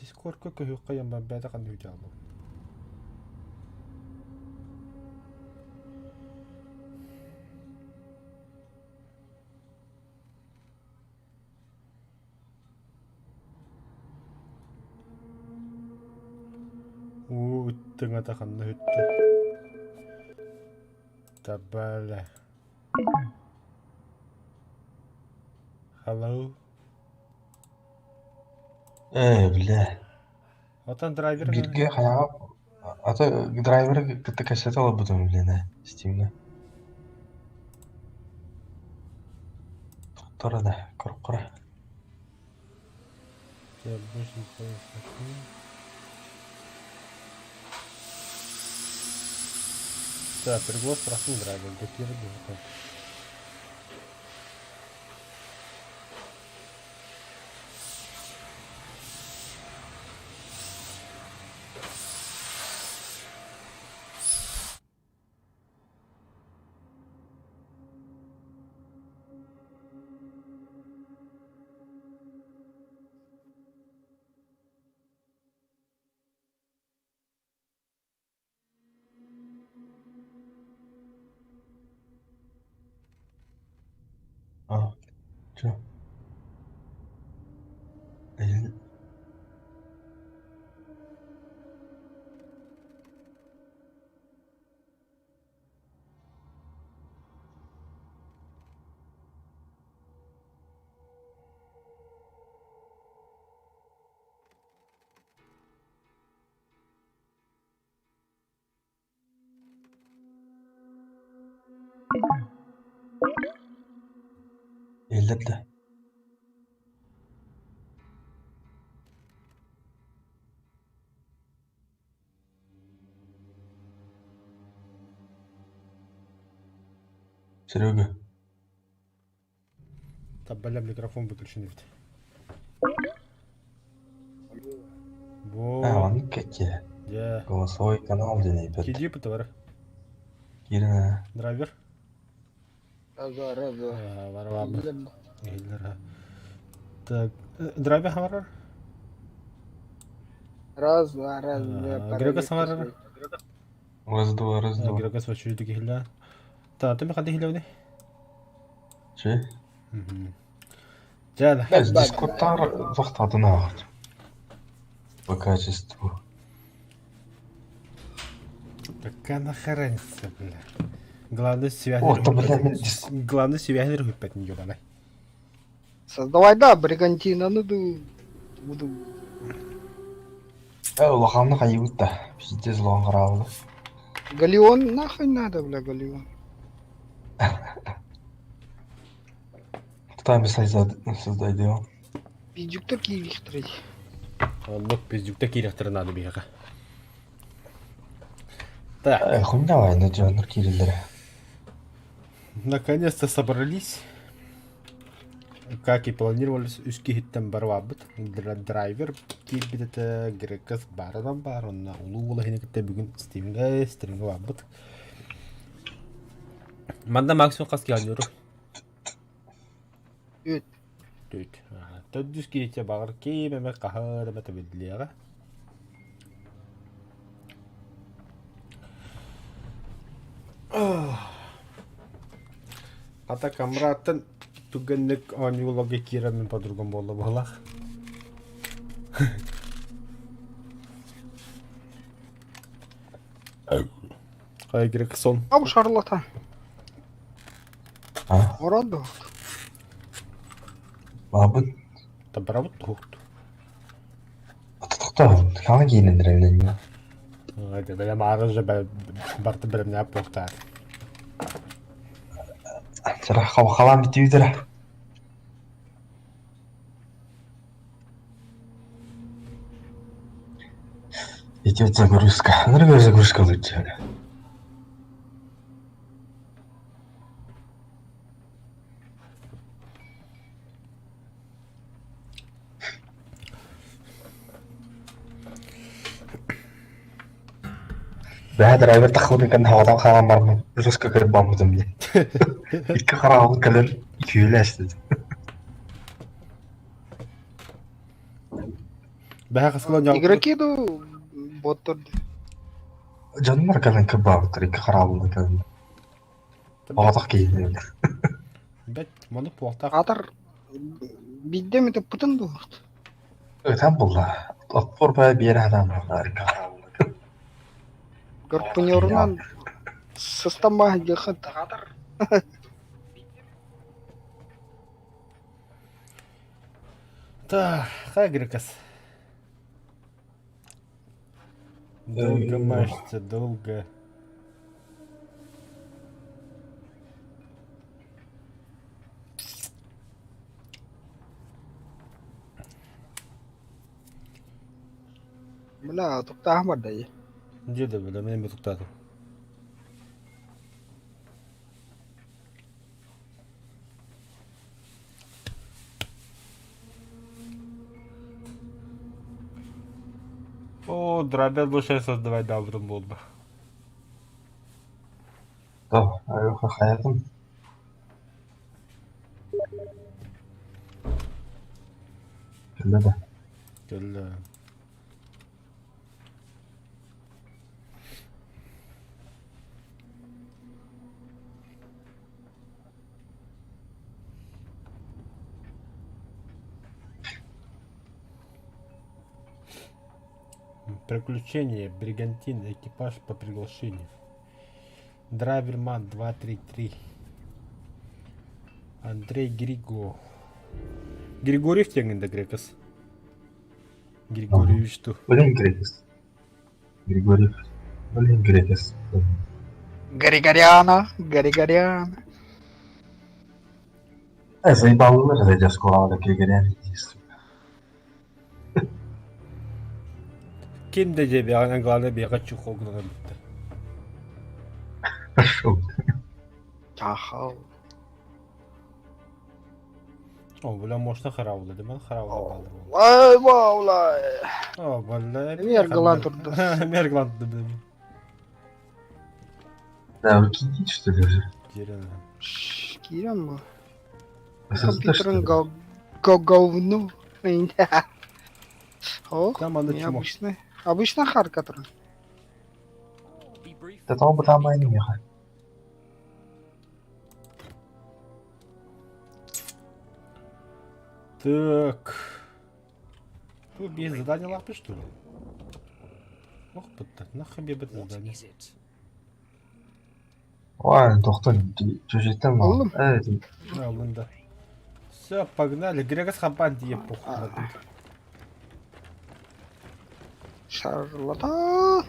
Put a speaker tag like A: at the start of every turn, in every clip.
A: Дискордко көһүк кайын бар бәдә кандай үтә алу. Үттің атақанны үтті. Таббала. Hello.
B: Бля.
A: Отан драйвер не?
B: Бирге хаяа. Ата драйвер кытта кассет алып бутум билене. Стимне. Тора да, коркора.
A: Да, переглот простым драйвером, такие ребята.
B: Чё? Эл. Элдепте. Серега.
A: Таббала микрофон выключен ведь.
B: Он кетти.
A: Я.
B: Голосовой канал денейбет.
A: Киди потовар.
B: Кирина.
A: Драйвер.
C: Ага.
A: Варвабы. Эйлер. Так, драйвер хамарар?
C: Раз, два, раз, две.
A: Грека хамарар?
B: Раз-два.
A: Грека свачу иди хилла. Та, ты механди хилла
B: Че?
A: Жада.
B: Без дискордтар вақтадына ағыт. По качеству.
A: Какая нахаранится, бля. Главное связь рухипет не ёбаный.
C: Создавай, да, бригантина, буду.
B: Улахамны қайыбытта. Пиздец лоған қарауылы.
C: Галеон нахуй надо, бля, галеон.
B: Там создайды он.
C: Пиздюк такие вихтры.
A: Он мог пиздюк такие рехтеры надо бега. Так.
B: Хуй давай, на джонр кириллера.
A: Наконец-то собрались. Как и планировались, үскі хиттен бар вабыт. Драйвер кейбіт это греккас барадан бар. Онна улу ола хенекетте бүгін стримге вабыт. Манда максимум қас келген жүру. Төт. Төт үскі хитте бағыр кеймеме қағыр мәті білділеға. Ата камраттын түгеннік анюлага киремен по-другому болу болақ. Қай керек сон?
C: А, шарлата. Орады.
B: Мабыт.
A: Табарабыт тұқты.
B: Тұтықта, қана кейінендір әвлене.
A: Айда, бәлем ағыз жа барты бірімне ап боқтар.
B: Жара қалам бітеудір. Идет загрузка. Наверное, загрузка лучше. Да, драйвер тахлы kan havadan kalan var mı? Ruska kırıp bambudım diye. İlk karanlık kalır, iki öyle açtı.
A: Бәһә қысқылан жауып.
C: Игроки ду боттор.
B: Жаннар калан кебабытыр, ике карабылды калан. Хаватак кейин.
A: Бәт, мұны пуақтақ.
C: Атар бидде мете путун ду.
B: Там булла. Отпор бай бер адам бар, ике карабылды.
C: Горпуньорунан сыстамба жакын атар.
A: Так, хай Грекос. Долго мажется, долго.
C: Бля, туктаах бар да.
A: Деда, бля, мен бе тоқтадым. О, драбел больше создавать добрым был бы.
B: Да, аюха хаятым. Келді.
A: Келді. Приключение, бригантин, экипаж по приглашению. Драйверман 233. Андрей Григорьев теңінде Грекос. Григорьевич ту.
B: Блин, Грекес. Григорьев. Блин, Грекес.
C: Григоряна.
B: Заебалылар зайдя скоро Григорян.
A: Kim de cebi anglada bir kaç çok olgun bitti.
B: Хорошо.
C: Чахал.
A: O bula moşta xaravlı değil mi? Xaravlı kaldı.
C: Vay vallahi.
A: O vallahi.
C: Merglan turdu.
A: Merglan turdu.
B: Да, выкиньте, что ли, уже.
A: Жерена.
C: Кирам bu.
B: SSD, что ли?
C: Компьютерın говно. О,
A: Там она чмо.
C: Обычно хард, который.
B: Да там бы там и не ехать.
A: Так. Тут без задания лапы, что ли? Ох, нахуй мне это задание.
B: Ой, доктор, чужитым мал.
C: Oğlum.
B: Evet.
A: Алында. Все, погнали. Грегос хабан диye похуй.
C: Шарлатан.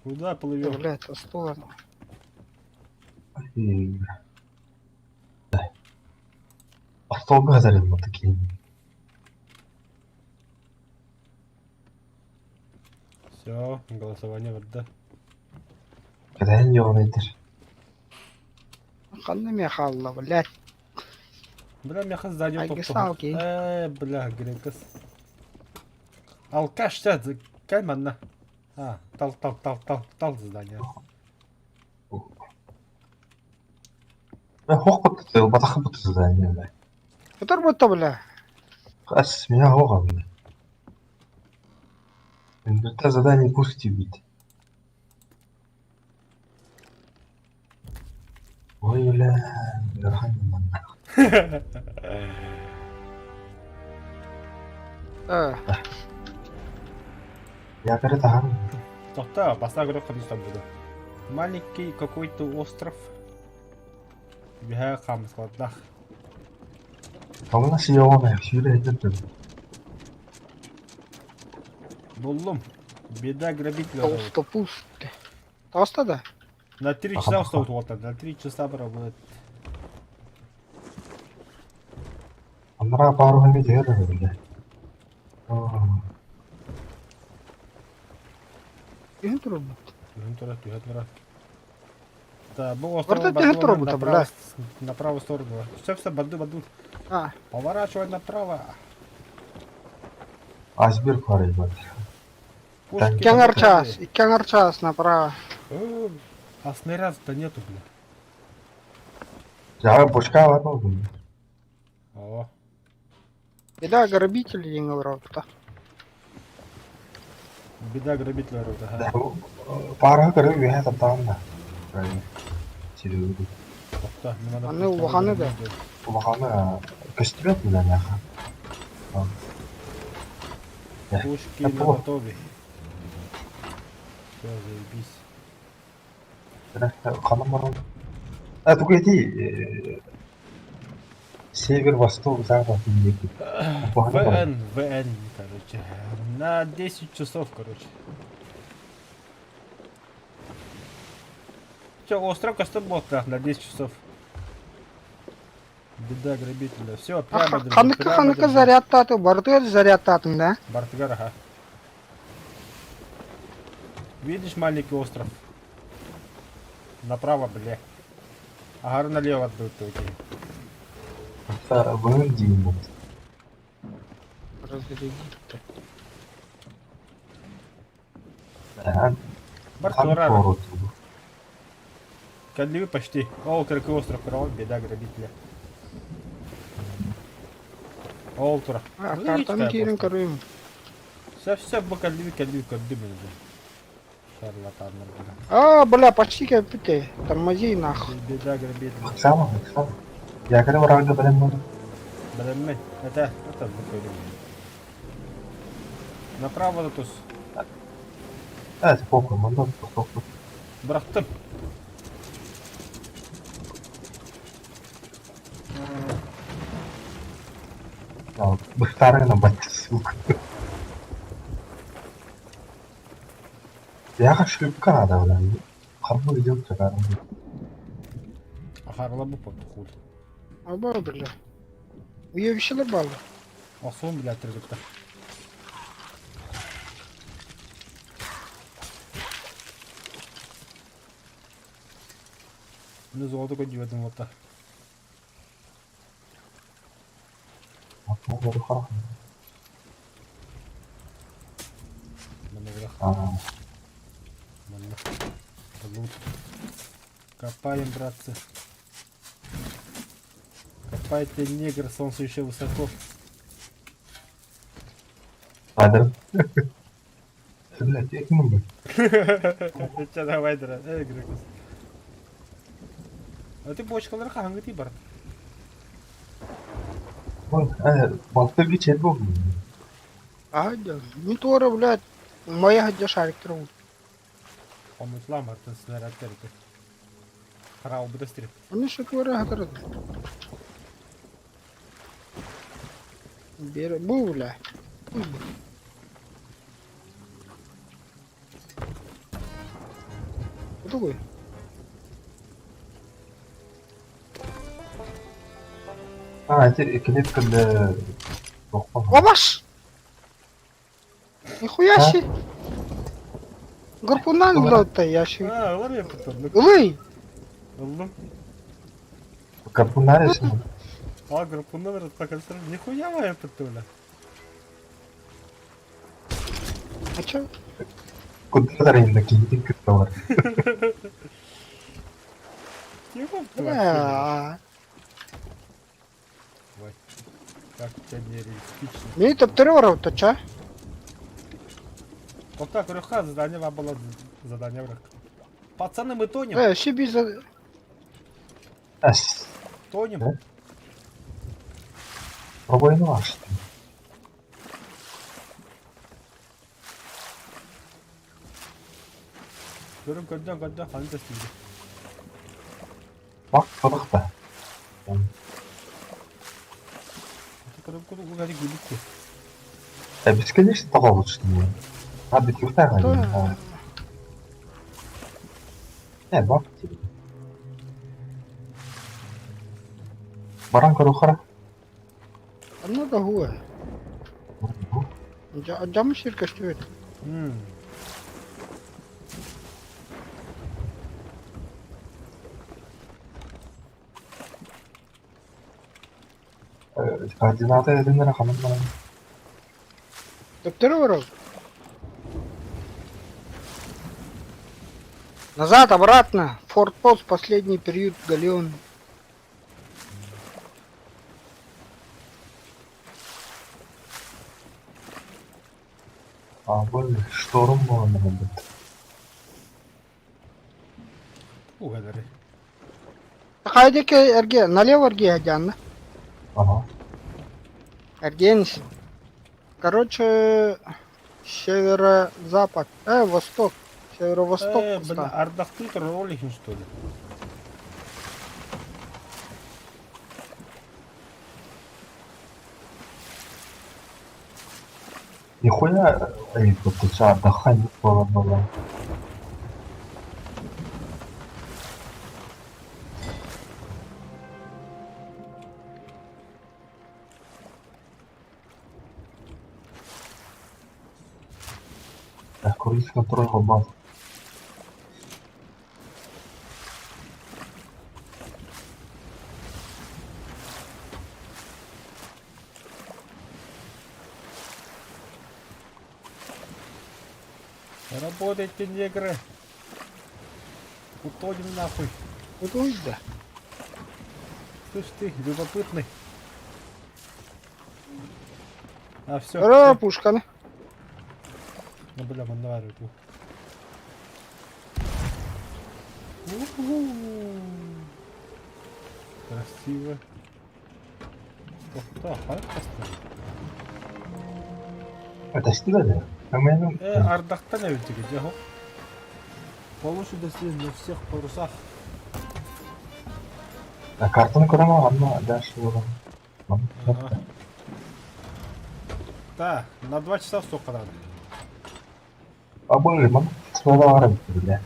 A: Куда плывем?
C: Блядь, со сторону.
B: Автобус газарин вот такие.
A: Все, голосование вырды.
B: Когда я его найдешь?
C: Қандай мен қалла, блядь.
A: Бля, меня хаз задел
C: Ай,
A: топ.
C: гесал, окей.
A: Бля, Грегос. Алкаш, кальманна. Тал здание.
B: Хоқ бітті, батақы бітті задание, бля.
C: Который будто, бля.
B: Қас, меня хоға, бля. Это задание пусти бить. Ой, бля, раханин. Я говорю, да.
A: Тоқта, басқа көріп қадыстан буду. Маленький какой-то остров. Бихая қамыз қладдақ.
B: Кому нас ёлана, сюда идет.
A: Буллум. Беда грабителя.
C: Толстопуз. Толсто, да?
A: На 3 часа устал вот на 3 часа работает.
B: Андра пару хами дер, бля.
C: Үйін тұрып.
A: Тюхат. Да, был остров.
C: Варда тюхат тұрып, бля.
A: На правую сторону. Все, баду.
C: А,
A: Поворачивай направо.
B: Айсберг var ебать.
C: iki час направо.
A: А снарядов-то нету, бля.
B: Я бочка var mı?
A: О.
C: Беда грабители деген вроде-то.
A: Беда грабитель рода.
B: Параға кіріп үйе таптағанда. Сереуді.
A: Топта, немада.
C: Аны улаханы да.
B: Улағаны көстірет мүлі яқа.
A: Пушки на
B: Такого.
A: готове. Все, заебись.
B: Қаным барым. Бұл еті север-восток, запад, мемлекет.
A: ВН, короче. На 10 часов, короче. Че, остров Костомбот, на 10 часов. Беда грабителя. Все, прямо держи,
C: Қаныққа
A: прямо держи.
C: зарядтаты, барды зарядтатын, да?
A: Бартыгар, ага. Видишь маленький остров? Направо, бля. Ага, налево отбыл только.
B: Бұның дейін болды.
C: Разрядить-то.
A: Бартура. Кадливы почти. О, какой остров, король, беда грабителя. О, тура.
C: Картаны кейін көрейм.
A: Все, кадливы, кадливы. Шарлатанlar.
C: Бля, почти капите. Тормози нахуй.
A: Беда грабителя.
B: Сама. Якоры барағы білім болды.
A: Блин, это выходит. Направо да тус.
B: Похуй, мұнда похуй.
A: Бырақтым.
B: Бұқтарына батты сука. Яға шлюпка надо, бля. Қарбы видео чакарым.
A: Ахарла бы подхуд.
C: Бля. Уе вишелер балды.
A: Асуым, бля, тіргітті. Мені золото көндіп едім отта. Мені бірақ. Мені. Лут. Копаем, братцы. Копайте, негр, солнце еще высоко.
B: Падыр. Блядь, як мұнда?
A: Че, давай, дыра. Грекус. А ты бочкалар қаңғы тей бар.
B: Балтыр кечер болды.
C: Не тора, блядь. Моя где шарик тру.
A: Омытлам артын снаряд терді. Қарау бідістіріп.
C: Они что тора хатырды. Бері, бұл, бля. Кто такой?
B: Екілет кілді...
C: Лаваш! Нихуя себе! Гарпунан, блядь-то, ящик.
A: Var ya pıtırlık.
C: Ой!
A: Oğlum.
B: Kapı neresi mi?
A: Группунда народ покажет. Нихуя моя пытуля.
C: А чё?
B: Куда дарayındaki gidip kıtta var.
A: Тихо, тварь.
C: Бля.
A: Ой, как у тебя нереалистично.
C: Мне это терроров-то, чё?
A: Вот так, Рюха, задание вам было задание враг. Пацаны, мы тонем.
C: Себе за...
B: As.
A: Тонем.
B: Да? Пробуйну açtım.
A: Görüm gönden hani de sildi.
B: Bak balık da.
A: Görüm gönden hadi gülük ki.
B: Biz конечно того лучше не. А быть юртага не. Bak. Баран корохара.
C: Много гуя. Джам ширка стоит.
B: Координаты единлere kanıtlanın.
C: Терроров. Назад, обратно. Форт-пост, последний период, галеон.
B: Бұл шторм болғанда болды.
A: Угадары.
C: Хайдеке эрге, налево эрге ядян.
B: Ага.
C: Эргенис. Короче, северо-запад. Восток. Северо-восток.
A: Блин, Ардахты троллихин, что ли?
B: Нихуя, вот ты что, отдыхать было. Так, круиз контроль база.
A: Работайте, негры. Утонем нахуй.
C: Вот он, да.
A: Слышь ты, любопытный. А, все.
C: Пушканы.
A: Ну, бля, он наваривает. Красиво. Ох, да, хайп поставил.
B: Это стиль, да?
A: Ардахта не ведь где го? Получше достиг на всех парусах.
B: А картон курама, одна дальше было.
A: Ага. Да, на 2 часа столько надо.
B: А были, мам, слово бля.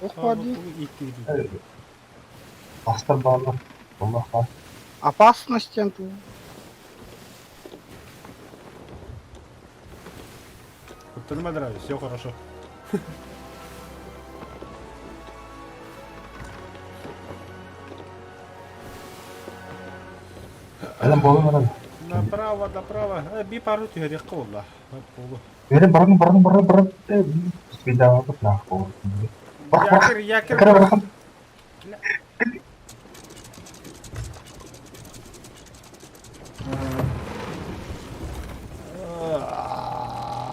C: Уходи.
B: Астар баллар. Аллаха.
C: Опасность тут.
A: Вот ты мне нравится, все хорошо.
B: Это было надо.
A: Направо. Би пару тигрек колла.
B: Бері бұрын. Спидава бұт нахуй.
A: Якір.
B: Кірі.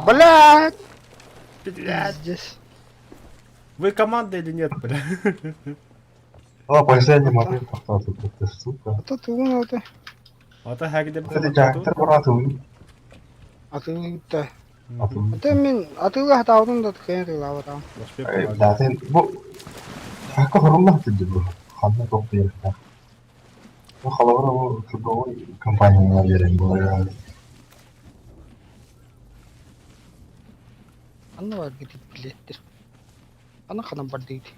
C: Блядь!
A: Блядь.
C: Здесь.
A: Вы команда или нет, бля?
B: О, последний момент остался, ты сука.
C: Тут умел-то.
A: Ата хагиде
B: Это жактыр бұраты.
C: А ты-то.
B: Атым.
C: Атыла хатаудың да тіккен атыла атам.
B: Да, сен бұл... Жаққа құрылмақ түді бұл. Қандай тоқ берді. Бұл қалауыр ол күбі компанияға берен бұл.
C: Анна бар кетіп білеттір. Анна қанам бар дейді.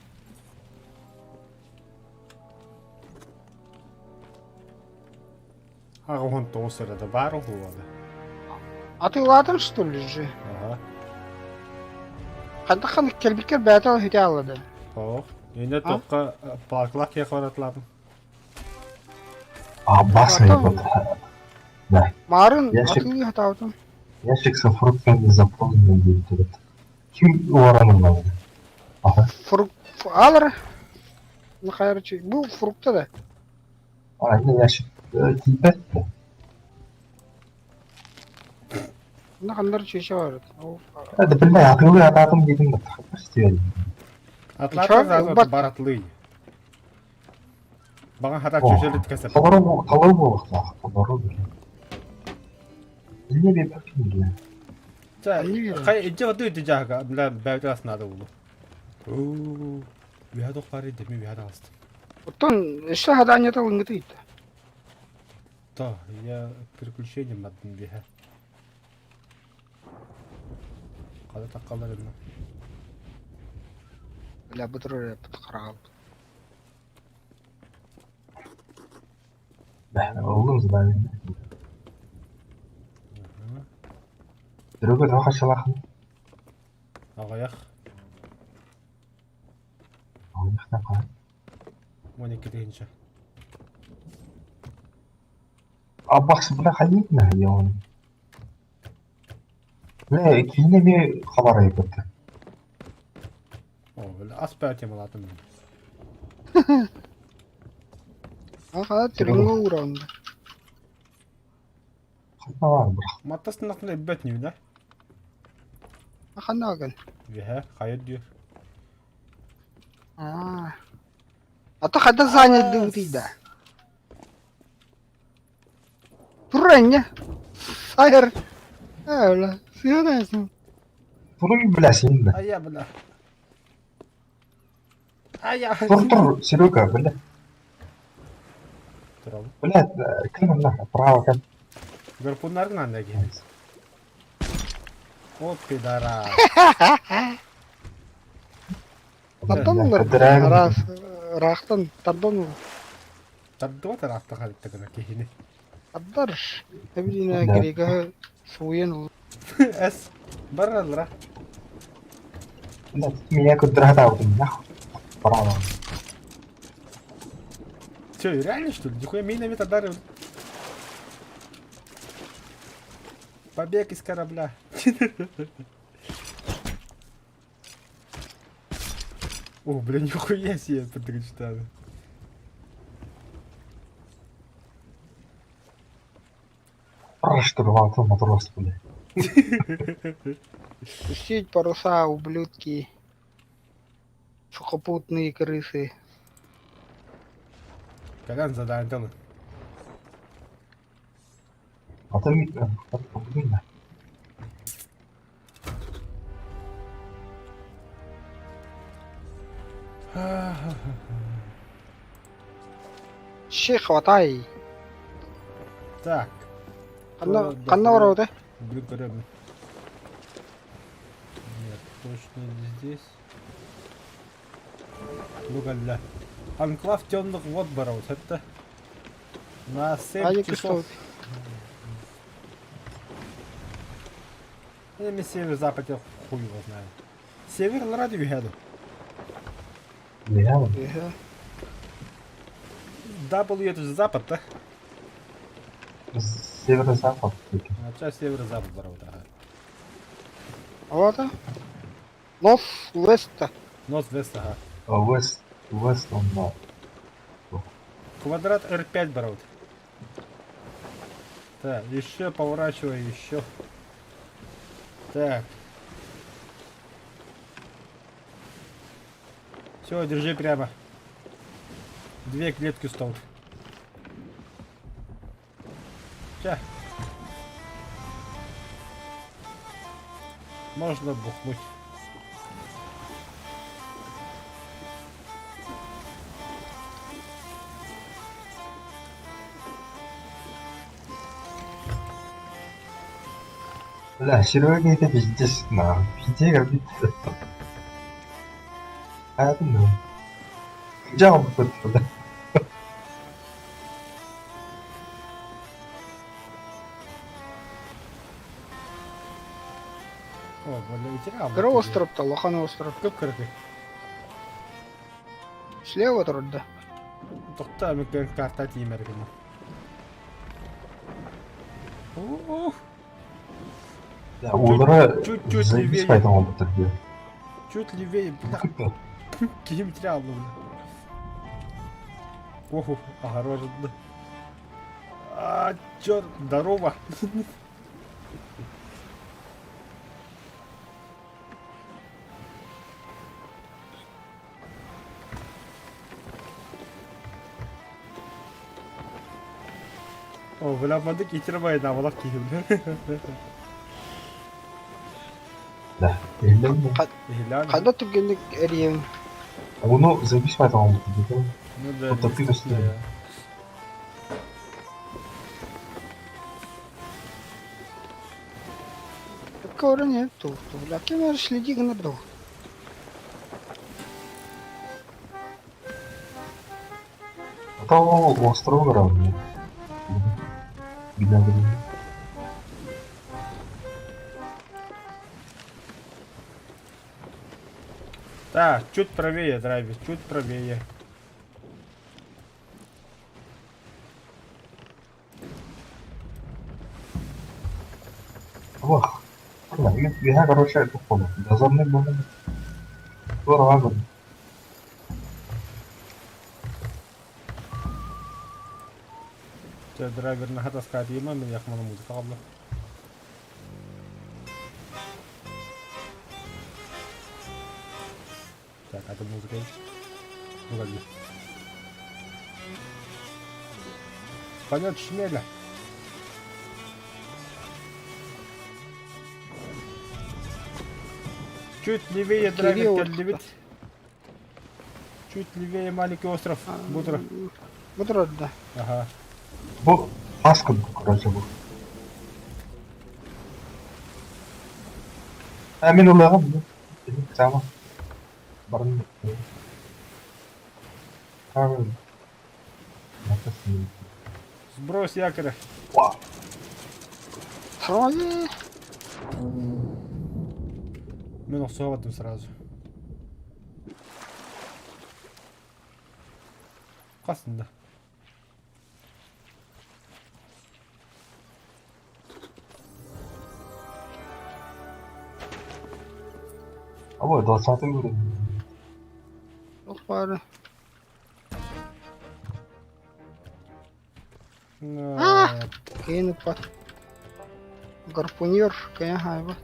A: Ага, он тосер, это бару хуада.
C: А ты ладан, что ли, же?
A: Ага.
C: Қандаққан келбекер бәтал хете алады.
A: Ох, енді тоққа парклақ я қоратладым.
B: А, басный вот. Да.
C: Марын
B: Ящик.
C: атылы хатаудың.
B: Ящик со фруктами заполнен будет. Ким уораның надо? Ага.
C: Алыр. Короче, бұл фрукты да.
B: А, не ящик. Типет.
C: Мына қандар чеше бар.
B: Это, блин, атылы ататым дедің бі. Тақпыр істеген.
A: Атлаты зазы баратлый. Баған хатар чөшелі тікесіп.
B: Қалау болық тағы. Қалау болық. Не бе бәкін бе.
A: Қай иджі ғыды өйді жағға, бәуді асынады ұлы. Ооо, вияды оқпары демей вияды алысты.
C: Оттон, іші хаданията ұңғыты еді.
A: Да, я переключением мадын бейхе. Қады таққалар емна.
C: Бля, бұдыр қарағал.
B: Олымыз да мен. Дүрігі тағы шалақын.
A: Ағаяқ.
B: Ағаяқтан қара.
A: 12 дейінші.
B: Аббақсы бұда қайдейді ме? Яуын. Бля, кейіне бе қабар айыпытты.
A: О, ас бәтем алатын мен.
C: Аға, түріңгі ұғырауында.
B: var bırak.
A: Mattasın aklına ebbet niye de?
C: Аханаgan.
A: Vehe, hayır diyor.
C: А. А то хада занят дутида. Турanya. Hayır. Öyle. Siyonayısın.
B: Bunu bilesin de.
A: Aya bula. Aya.
B: Dur Серега, бля.
A: Duralım.
B: Блядь, кім мына право кім?
A: Гарпунların anda gelin. O pidara.
C: Натанлар.
B: Кідірәң.
C: Раз. Рахтан. Тардан.
A: Tadı var tarafta kalıpta kadar kehini.
C: Аддар. Эбилина керега. Суен.
A: Es. Barralara.
B: Блядь, меня кідірә таудың, нахуй. Право.
A: Че, реально что ли? Нихуя минами тодарил. Побег из корабля. О, бля, нихуя себе подречтали.
B: Проштурвал матрос, блядь.
C: Пустить паруса, ублюдки. Сухопутные крысы.
A: Колян задание дал.
B: А ты блин.
C: Щи хватай.
A: Так.
C: Канна ворота.
A: Блин, корабль. Нет, точно не здесь. Ну-ка, Анклав темных вод боролся. Это на 7
C: Аня
A: часов.
C: Кристоф.
A: Я север-запад, я хуй его знаю. Север на радио еду.
B: Я
A: W это же запад, да?
B: северо-запад.
A: А сейчас северо-запад боролся. Ага.
C: Вот. Нос Веста.
A: Нос-вест, ага.
B: Вест он, да.
A: Квадрат R5 боролся. Так, еще поворачивай, еще. Так. Все, держи прямо. 2 клетки стол. Ща. Можно бухнуть.
B: Бля, Серега это пиздец, на. Пиздец, как бит. А, ну. Взял бы туда.
A: О, бля, ветеран.
C: Кыры остров-то, Лохан остров.
A: Көп кырыкы.
C: Слева тұрды.
A: Тоқта, мүмкін карта тиімер кені.
B: Ya onlara
A: Чуть-чуть
B: zaybis
A: левее.
B: fayda olmadı diyor.
A: Чуть левее, бля. Киім терял, бля. Оху, огорожен. А, чёрт, здорово. О, bulamadık getirmeyin amalak kiyimler.
B: Da, elden mi?
A: Hilal.
C: Қайда түргенік әриен.
B: Onu zaybis fayda olmadı diyor.
A: Ну да,
B: Вот такие
A: естественно,
B: истории.
C: Такого нету. Ляки можешь следи гнабрал.
B: Это остров равный. Беда.
A: Так, чуть правее, драйвер, чуть правее.
B: Ох, я, короче, это понял. Дозорный был. Здорово.
A: драйвер на хата скатима, мен яхмана музыка кабла. Так, это музыка. Ну как бы. Понятно, шмеля. Чуть левее драйвер
C: Кирилл,
A: Кельдевит. Чуть левее маленький остров Бутра.
C: Бутерброд, да.
A: Ага.
B: Bu baskın короче bu. Emin olalım mı? Tamam. Barın. Tamam. Nasıl?
A: Сбрось якоря.
B: Вау.
C: Тормози.
A: Мен усоватым сразу. Қасында.
B: Ama 20 görüyorum.
C: Yok bari. Киініп па. Гарпунер, кая хайба.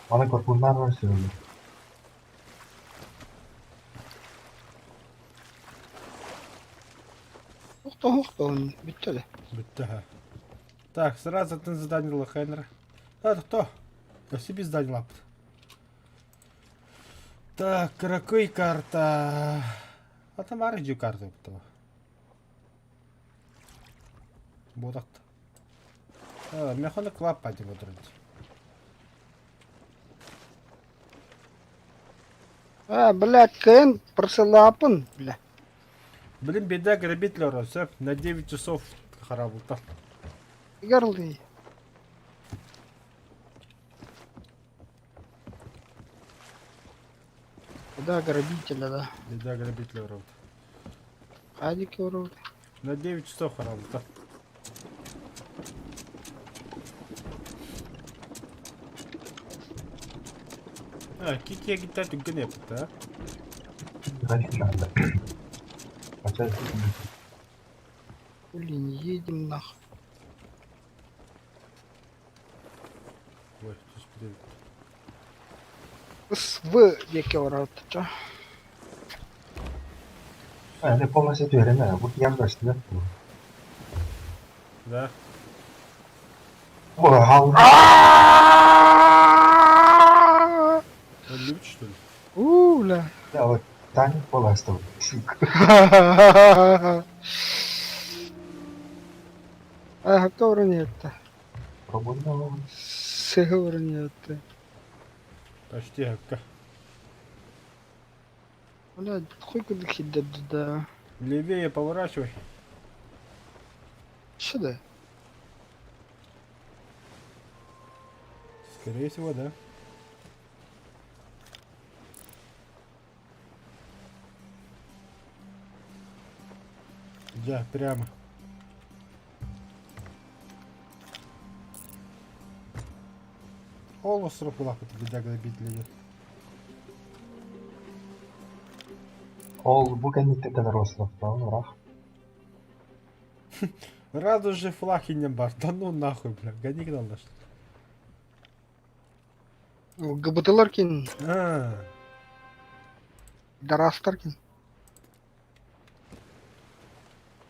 B: Bana korkunlar var söylüyor.
C: Ухта, он бітті де.
A: Бітті. Так, сразу ты заданил Хеннера. Это кто? Я себе задание лапт. Так, какой карта? А там арыджу карта кто? Будак. Механы клап пойдем отрыть.
C: Блядь, киін присылапын, бля.
A: Блин, беда, грабитель росеп. На 9 часов работал.
C: Гарлы. Да, грабителя, да.
A: Беда, грабитель работал.
C: Хадики уровни.
A: На 9 часов работал. Кики гитать гнеп, да?
B: Конечно, надо. Хотя
C: Блин, едем нахуй.
A: Ой, тут подожди.
C: В яке ворота, чо?
B: ne polnasi öğrenme. Bu yandaştı.
A: Да.
B: Bu hal.
A: Он любит, что ли?
C: Бля.
B: Ya o tane polastı.
C: Какая уровня-то?
B: Проблема.
C: С уровня-то.
A: Почти хакка.
C: Блядь, хуй куда хидать, да.
A: Левее поворачивай.
C: Сюда.
A: Скорее всего, да. Да, прямо. Ол остров лапы беда грабитель идет.
B: Ol bu kendine kadar osraf tamam mı?
A: Радужный флаг и не бар. Да ну нахуй, бля. Гони надо что
C: ГБТЛаркин,
A: ли.
C: Дарастаркин.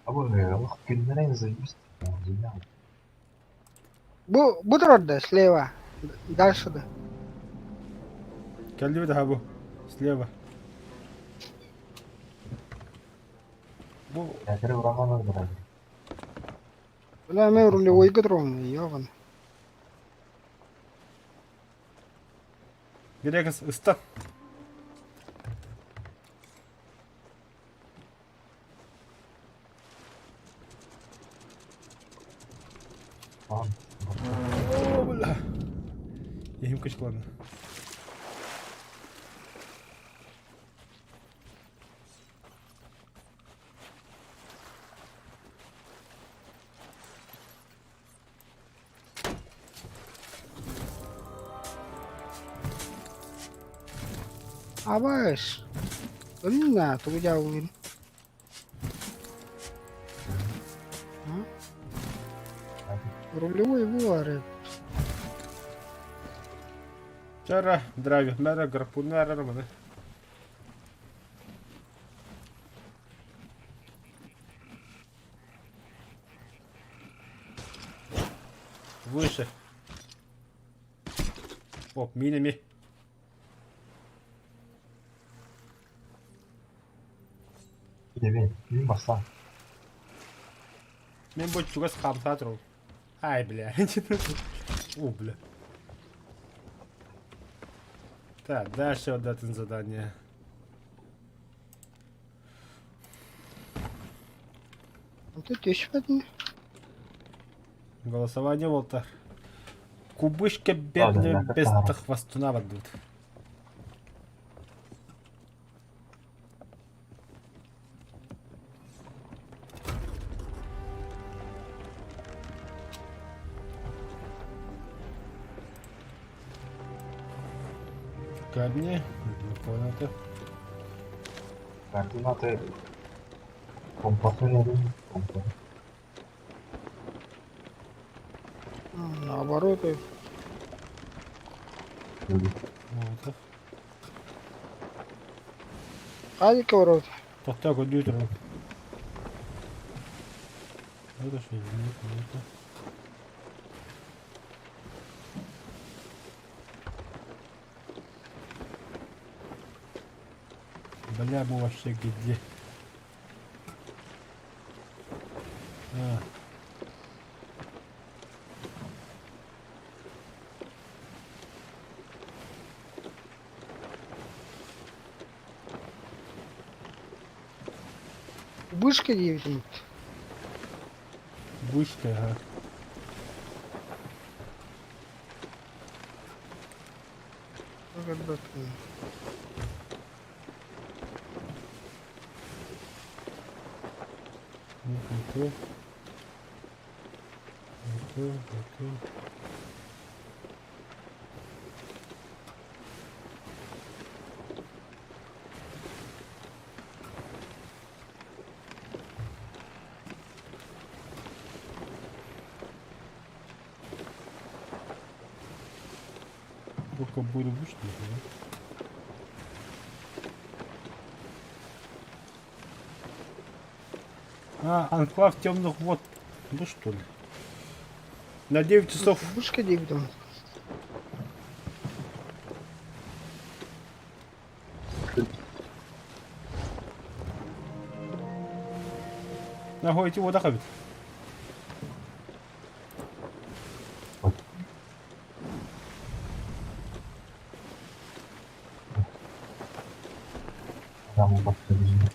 B: Ama Allah günlere yazıyor.
C: Бутерброд, да, слева. Дальше, да.
A: Кальдивит хабу. Слева. Бу.
B: Ya kere vuramam öyle.
C: Бля, мы рулевой гидромный, ёбан.
A: Грекос, ыстан.
B: Tamam.
A: О, бля. Я им качку, ладно.
C: Абаш. Блин, ты где увидел? Рулевой вуаре.
A: Чара, драйвер, мэра, гарпунер, мане. Выше. Оп, минами.
B: Вин басса.
A: Мен будет чугас хамсатру. Ай, бля. О, бля. Так, дальше вот это задание.
C: Тут еще один.
A: Голосование Волтер. Кубышка
B: Да,
A: бедная
B: как
A: без
B: там.
A: хвостуна ведут. Камни. Комната.
B: Координаты компаса не видно. Компас.
C: Наоборот.
A: Вот.
C: Адик ворот.
A: Вот так вот дьютер. Это что, нет. Бля, мы вообще где? А.
C: Вышка 9 минут.
A: Бычка, ага. Окей. Только бурю вышли, да? А, анклав темных вод. Ну что ли? На 9 часов.
C: Вышка 9 минут.
A: Нахуй эти вода хабит.
B: Там басса видно.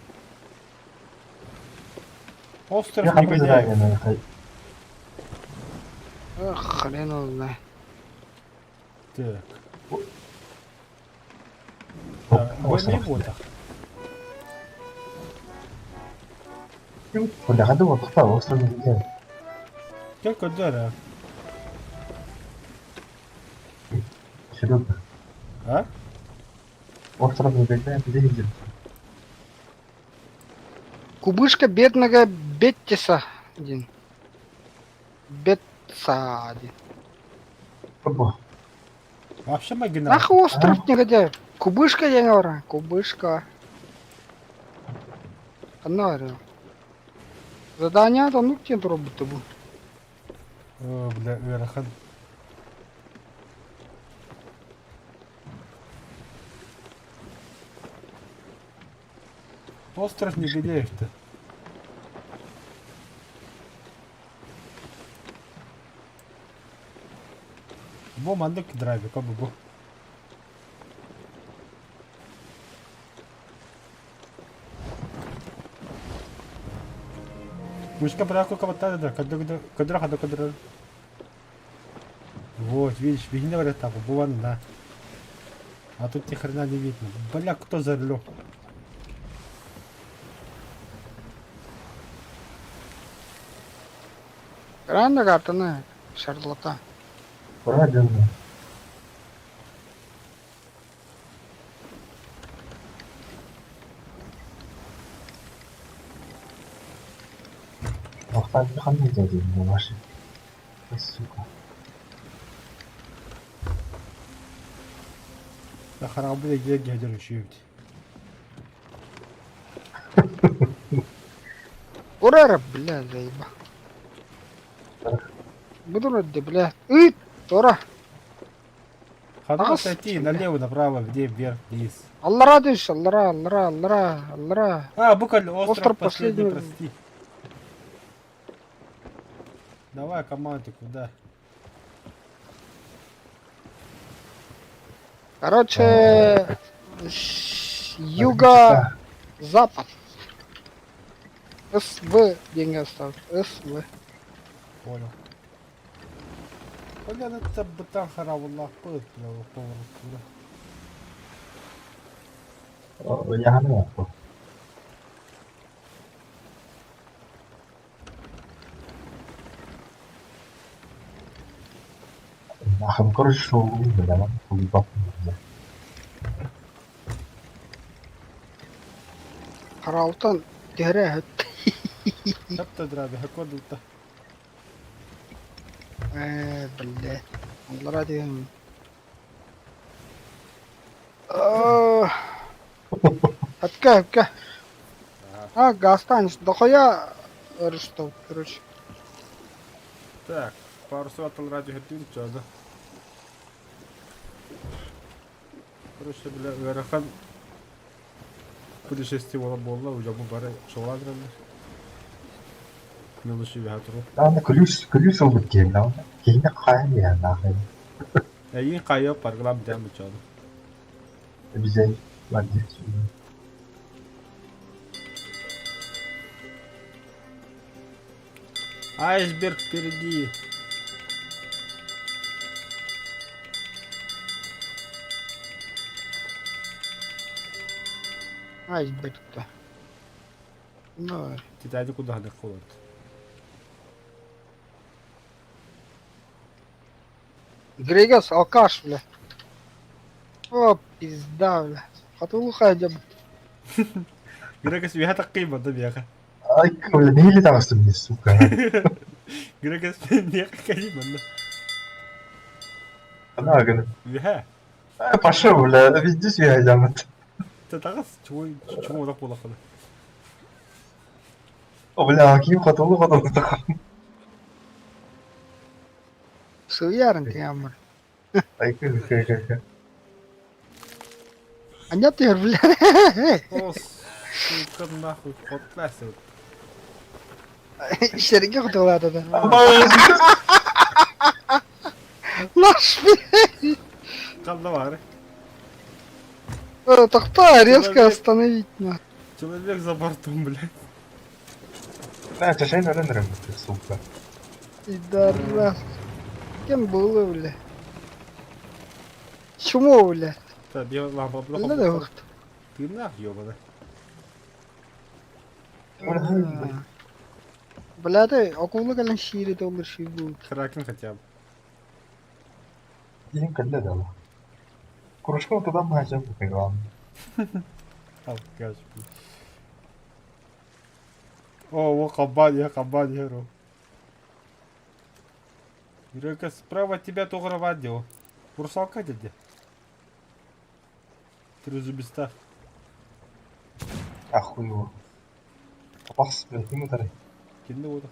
A: Остров
B: Я хочу задание
A: негодяев.
B: найти.
C: Эх, хрен его знает.
A: Так.
B: Оп,
A: Да, в
B: остров.
A: ботах.
B: Бля, ходу вот кто остров не видел.
A: Как удара?
B: Серьезно.
A: А?
B: Остров не видел, где видел.
C: Кубышка бедного Беттиса один. Бетса один.
B: Опа.
A: Вообще магинал.
C: Нахуй остров негодяй. Кубышка я говорю. Кубышка. Одно говорю. Задание там, ну где роботы был.
A: О, бля, Эрахан. Остров негодяев-то. Во мандык драйве, как бы был. Мышка браку кого-то да, кадра. Вот, видишь, видно говорят так, буван, да. А тут ни хрена не видно. Бля, кто за рулем?
C: Реально картаны. Шарлата.
B: Правильно. Вахтанг ханны дядя, ну ваши. Сука.
A: Да харабы да гедер үшеуді.
C: Урара, бля, заеба. Буду ради, бля. Тора.
A: Ходил
C: Ас,
A: сойти
C: бля.
A: налево, направо, где вверх, вниз.
C: Аллара дышь, Аллара.
A: А, Букаль, остров
C: Остров
A: последний,
C: последний.
A: прости. Давай, команды, куда?
C: Короче, юго-запад. СВ деньги оставь. СВ.
A: Понял. Понятно, это бутан харавуллах пыт, бля, поворот, бля.
B: Я 하는 거 없어. 나 한 그릇 쏘고 내가 고기 밥 먹는다.
C: Караутан тере.
A: Шапта драби, хакодута.
C: Бля. Аллара дем. Хатка. Гастанешь. Дохуя арестов, короче.
A: Так, пару сватал ради хатин, чё, да? Короче, бля, Верахан путешествовала болла, уже мы бары шолаграли. Милыши вихатру.
B: 나는 그릴 수 없는 게임 나온다. 게임이 하얀이야 나는.
A: Эйин кайо парглам дям, чё, да?
B: Bize vazgeç.
A: Айсберг впереди.
C: Айсберг-то. Ну,
A: Титаник куда доходит?
C: Григас, алкаш, бля. О, пизда, бля. Хатулуха идем.
A: Грегас вихата кыйма, да, беха.
B: Ay 그걸 내일 나갔습니다. сука.
A: Грегас неха кыйма, да.
B: Она говорит,
A: Виха.
B: пошел, бля, везде связан.
A: Ты тагас, чего так было хода?
B: Бля, ким хатулу.
C: Суярен ты, амр.
B: Ay 그래.
C: А нет, ты, бля.
A: О, сука, нахуй, подкласил.
C: İşlerinki kutularda da.
B: Ama
C: Наш, бля.
A: Kaldı var.
C: Тахта, резко остановить, на.
A: Человек за бортом, блядь.
B: ben çeşeğin öğrenirim. Сука.
C: Пидорас. Кем было, бля? Чему, бля?
A: Так, я лампа
C: Бля, да вот.
A: Ты нах, ёбана.
C: Бля, ты, акула кален шире доллар шибу.
A: Кракен хотя бы.
B: День когда дала. Кружка туда мазем попила.
A: Алкаш, блядь. О, во кабан, ру. Грека, справа от тебя тоже радио. Русалка дядя. Три зубиста.
B: Ахуево. Бас, блядь, ему дарай.
A: Кино вот.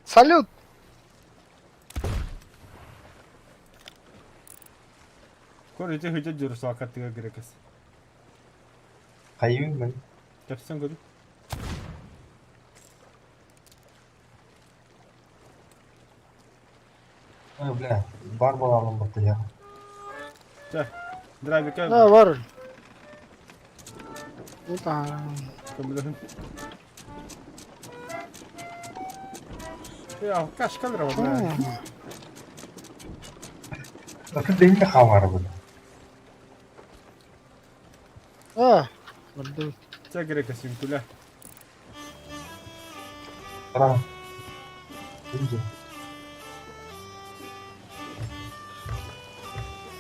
C: Салют!
A: Скоро иди хотя бы русалка ты Грекас.
B: Hayır ben.
A: Я всем говорю.
B: Бля, барбал алам battı ya.
A: Так, драйвика.
C: Да, var. Вот так.
A: Блин. Ya kaç kamera var lan?
B: Bakın değil de hava var burada.
C: Варды.
A: Тебя Грека синкуля.
B: Tamam. Иди.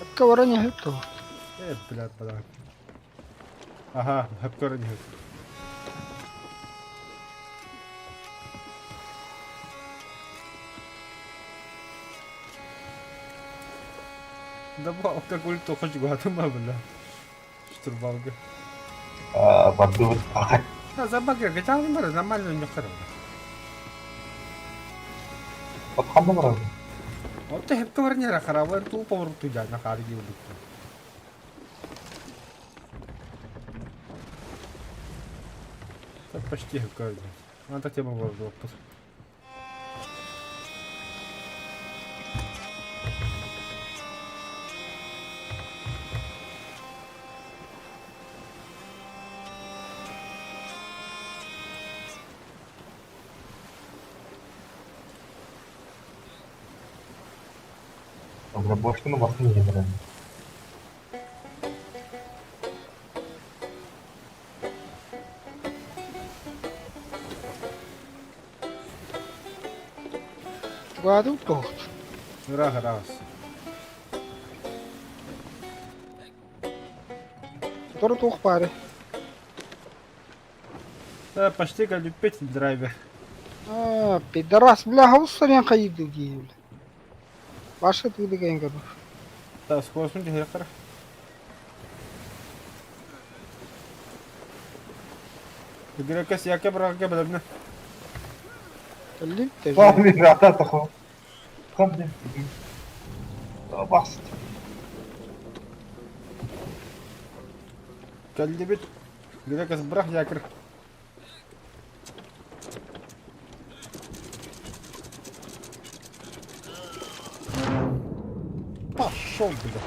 C: Akka varanya hepto.
A: Блядь, подавай. Ага, хапкора не Да ба, алкоголь то хоть гуатыма, бля. Штурбалга.
B: Поддувать. Ага.
A: А, забагай, гитал не бара, нормально не хара.
B: Подхална брат.
A: Вот ты хапкора не рахара, вот ту повар ту я на хариги удuk. Так почти хапкора. Надо тема воздух.
B: Бошкину басын ендіреді.
C: Guadu to.
A: Раз.
C: Тора тух паре.
A: Да, почти как любить драйвер.
C: Пидорас, бля, хаустарян кайду ги. Башка туды кайын.
A: Да, скоро смотри, хакара. Грекас яке браке бадабна.
C: Талип те.
B: Павли, брата, тахо. Камде. Баст.
A: Калдибит. Грекас брах якер. Пошел, бля.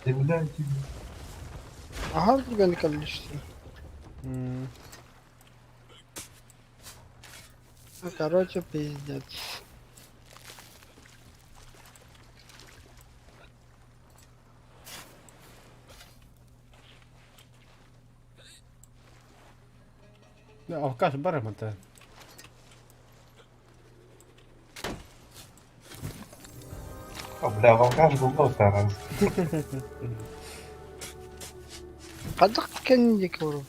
B: Ты, блядь,
C: Ага, тебя не количество. Короче, пиздец.
A: Ne, alkaas paremman tää.
B: бля, вам кажется, был таран.
C: Кадак кенди куру.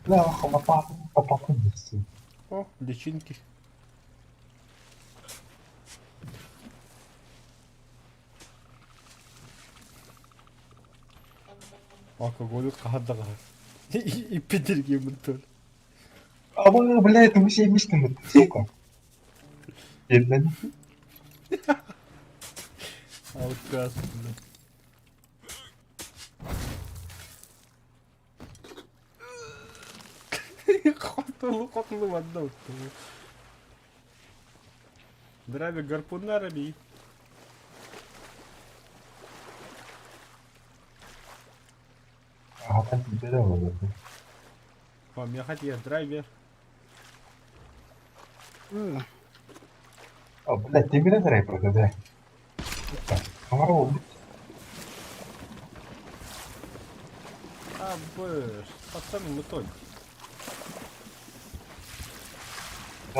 B: Бля, хлопа, попадется.
A: О, личинки. Алкоголю қаддаға. Иппетерге мүнтөл.
B: А вы, бля, это мы себе мистим, сука. Бедный.
A: Алкас, бля. Котылы ванда ұтты. Драйвер гарпунна раби.
B: А там тебе давай.
A: О, меня хотел драйвер.
B: О, блядь, ты меня драй прогадай. Комаров,
A: А, бэш. Пацаны, мы только.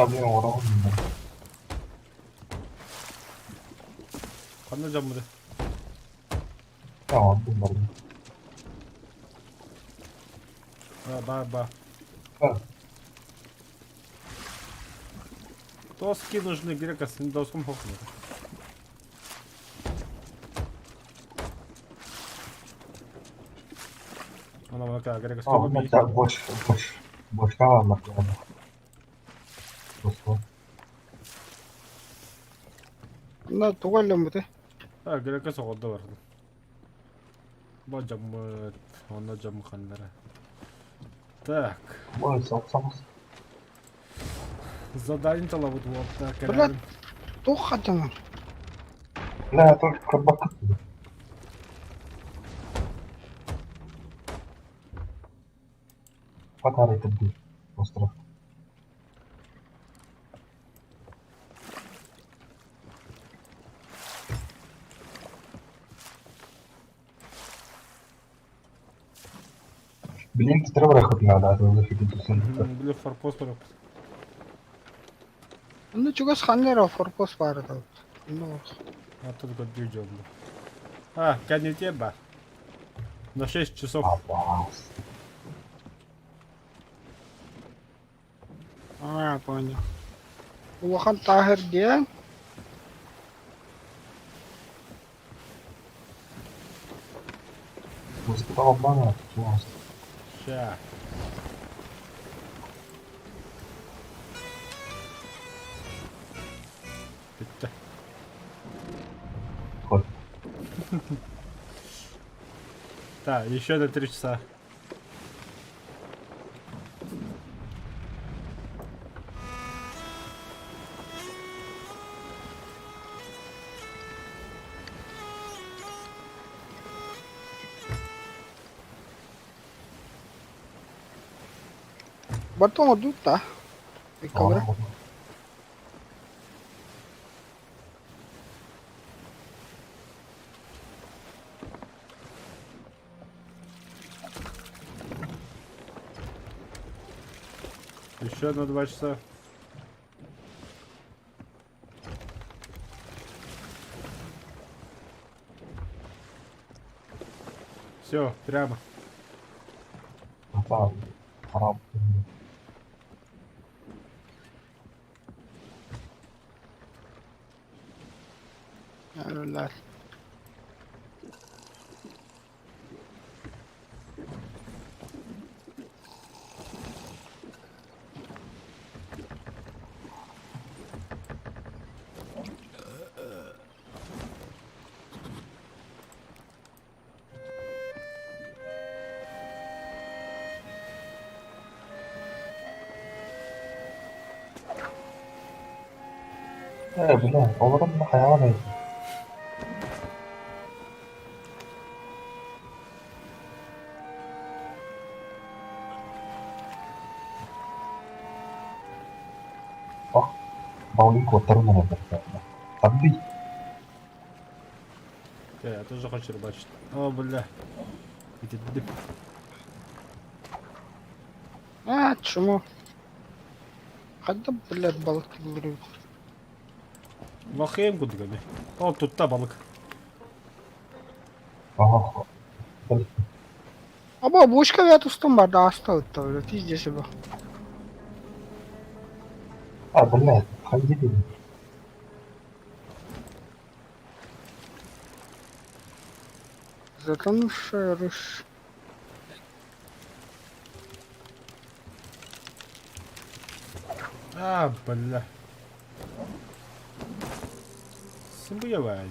B: да, бля, урон.
A: Қандай жамыры?
B: Да, он думал.
A: Ба.
B: Да,
A: Доски нужны, грека с доском хохнет. Она вака, грека с
B: а, блядь, да, больше, ладно, ладно. Просто.
C: На тугаллам бите.
A: А, грека с оғылды бар. Ба жаммы, она жаммы хандара. Так,
B: Ой, салсамыз.
A: задание талабыт болыпта.
C: Блядь. Тух хатам.
B: Бля, только кабака. Хватай это, блядь, остров. Блин, ты треба рахот надо, а то зафиг тусен.
A: Блин, форпост бар.
C: Ну чугас ханнера форпост бар да. Ну,
A: А тут год дюджон. А, канюте бар. На 6 часов.
B: Абас.
C: понял. Улахан Тахир где?
B: Выступал обмана, класс.
A: Ща. Bitti.
B: Хоть.
A: Да, еще на 3 часа.
C: Батон идут, да? И ковры.
A: Еще на 2 часа. Все, прямо.
B: Да, араб.
C: لا.
B: بلا عمرنا حيوان. صح. باولينك وترنا نبرة. طبي.
A: Я тоже хочу рыбачить. О, бля. Эти дып.
C: чему? Когда, блядь, балки ловлю?
A: Bakayım gudgami. O tuttu balık.
B: Ага.
C: Аба, бушка я тустом бар, да, осталось то, блядь, пиздец его.
B: блядь, ходи.
C: Затонувшая рысь.
A: А, бля. Симбуевали.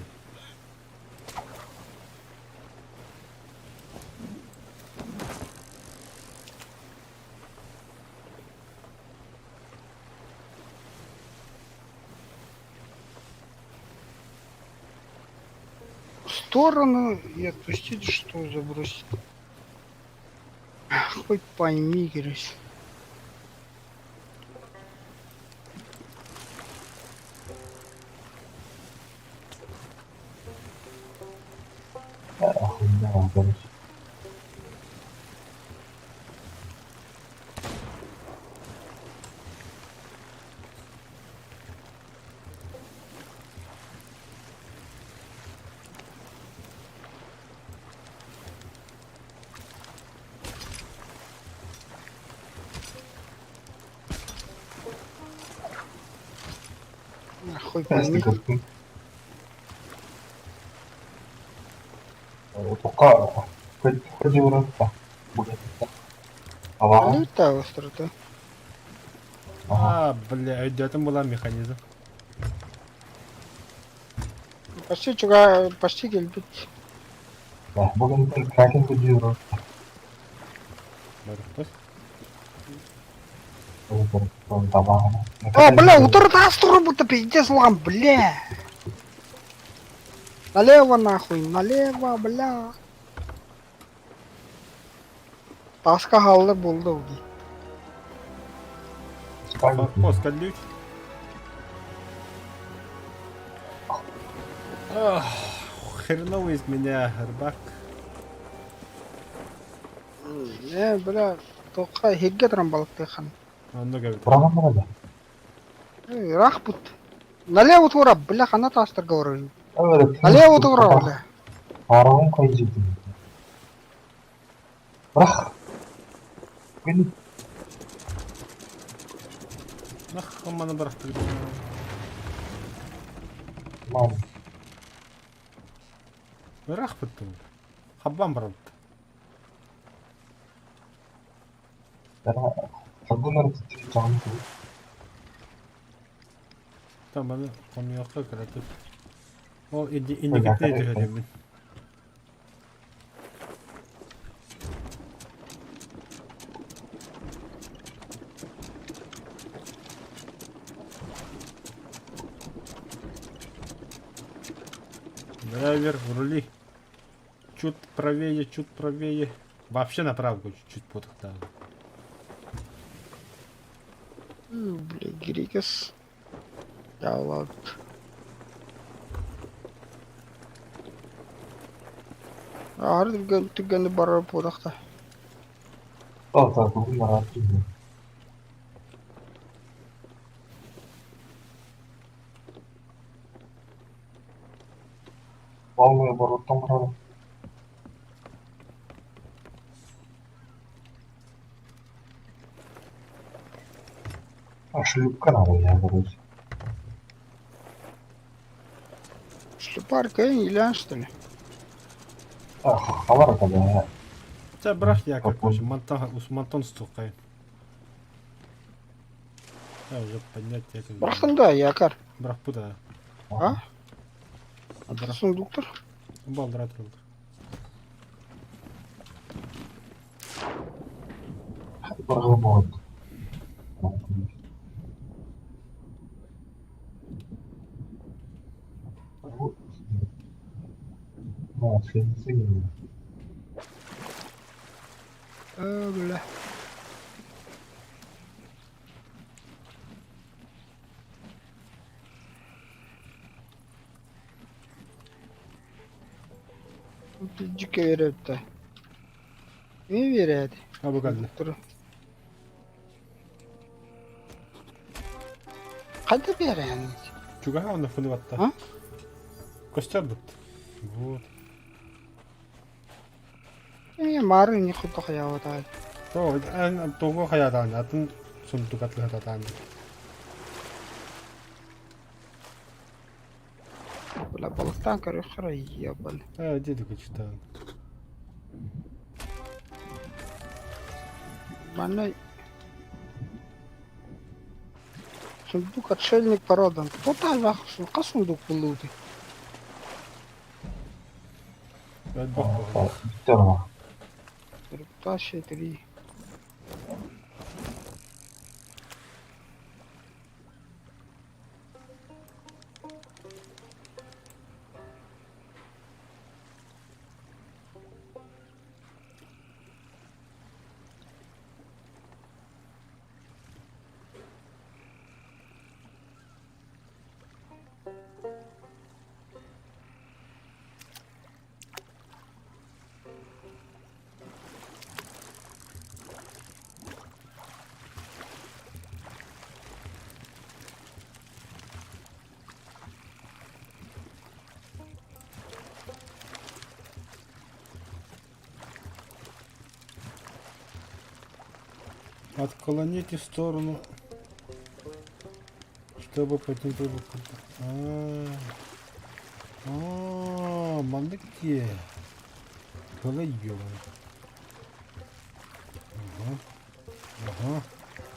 C: В сторону и отпустить, что забросить. Хоть пойми, грязь.
B: охуенно, короче.
C: Хоть пойми.
B: Пока ходи уродца. Будет. Ага.
C: Летаю острота.
A: А, бля, идет была механизм.
C: Почти чуга, почти гельбит.
B: Bugün kraken gidiyoruz.
A: Барыктас.
B: Tabağına.
C: Бля, утра будто пиздец лам, бля. Налево нахуй, налево, бля. Таска халлы болды уги.
A: Форпост колють. Ох, хреновый из меня рыбак.
C: бля, тоққа хегге тұрам балықты хан.
A: Анда габит.
B: Бұраған мұрады.
C: Рах бұт. Налево тура, бля, қана тастыр говорю.
B: Evet.
C: Налево тура, бля.
B: Арауын қай жерде. Бірақ. Бені.
A: Нах, мана барахты.
B: Мам.
A: Рах бітті. Хаббан барады.
B: Бірақ. Қырдың әрі тетірі жағын көй.
A: Там бana onu yoksa kreatif. O indi
B: Öyle
A: gitmeydi
B: arkadaşlar.
A: öyle. Драйвер, рули. Чуть правее, чуть правее. Вообще направо чуть-чуть потухтал.
C: Бля, Грикес. Я ладно. Ары түгенді барар подақта.
B: Так, бүгін маған түзді. Балмай бар оттан құрады. Шлюпка надо, я короче.
C: Шлепарка или что ли?
B: Хабар это, да.
A: Це брах я короче, монтон стукай. Я уже поднять я как.
C: Брахтанда якар.
A: Брах пуда.
C: А?
A: Брах
C: Сундуктар.
A: балдырат болды.
B: Бұрғы болады. Сен.
C: Бля. Дико верет-то. Не верят.
A: Ha bu kadar.
C: Dur. Қайда бері yani?
A: Чуга он фону ватта.
C: А?
A: Костер бит. Вот.
C: Мары не хуй тоқия ватай.
A: То, ан того хаядан, атын сундукатлы хататан.
C: Бля, балықтан көрі қыры ебан.
A: Деду качтан.
C: Бана... Сундук отшельник породан. Кто там вахсун? Қа сундук булуды?
A: Ben bak.
B: Bitti ama.
C: Репутация 3.
A: Отклоните в сторону, чтобы потом трубу. Манда где? Голодёвый.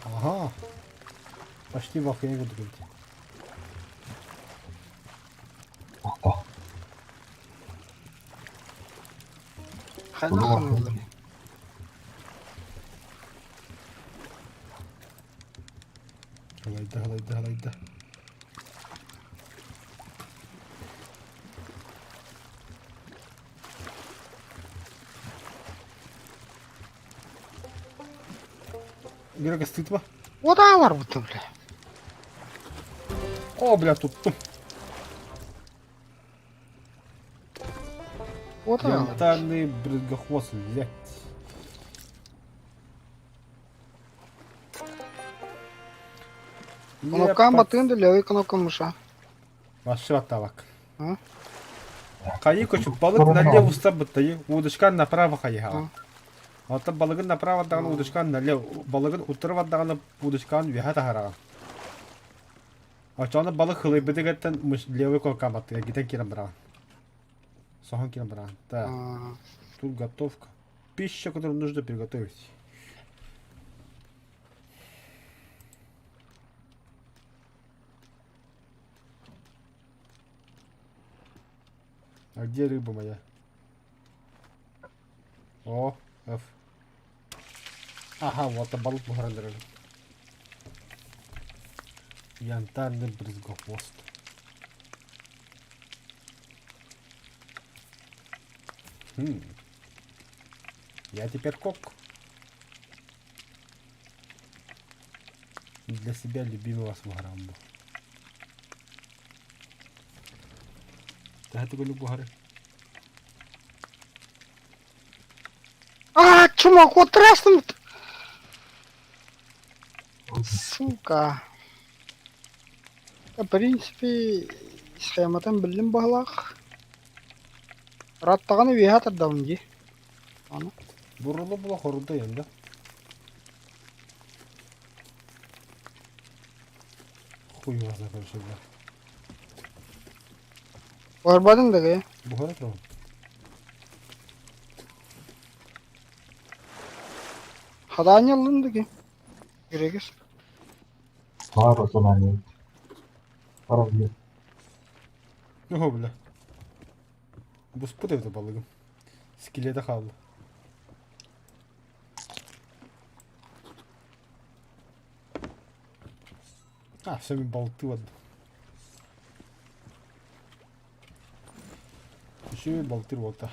A: Ага. Почти в охране буду говорить.
C: Қайда қанылды?
A: Hallayda. Герка стоит ба?
C: Ода var bu bля.
A: О, бля, tuttum.
C: Oda var.
A: Янтарный брызгохвост, блядь.
C: Кнопкан батында левый кнопка мыша.
A: Вообще оттавак.
C: А?
A: Кайы көчүп балык налево уста быттайы, удочкан направо кайыга.
C: А.
A: Ата балыгын направо даган удочкан налево, балыгын утырып даган удочкан вяха тахарага. Ачаны балык хылый бедегеттен левый кнопка батты, гитен кирен браган. Сохан кирен браган. Так,
C: А.
A: тут готовка. Пища, которую нужно приготовить. А где рыба моя? О, F. Ага, вот балык буграндыры. Янтарный брызгохвост. Я теперь кок. Для себя любимого сваграмбу. Да это были бугары.
C: А, чумак, вот треснут! Сука. В принципе, схематан билдим баглах. Раттаганы вихатыр даунги. Аны.
A: Бурулы була хоруда енді. Хуй ваза көршілді.
C: Барбадың даги.
A: Бұхары тұрмын.
C: Хадanya алын даги. Грегес.
B: Var o zaman ya. Para bir.
A: Ого, бля. Бұл спутав это балыгым. Скелеті қалды. А, все мен болты вады. Еще мен болтыр болта.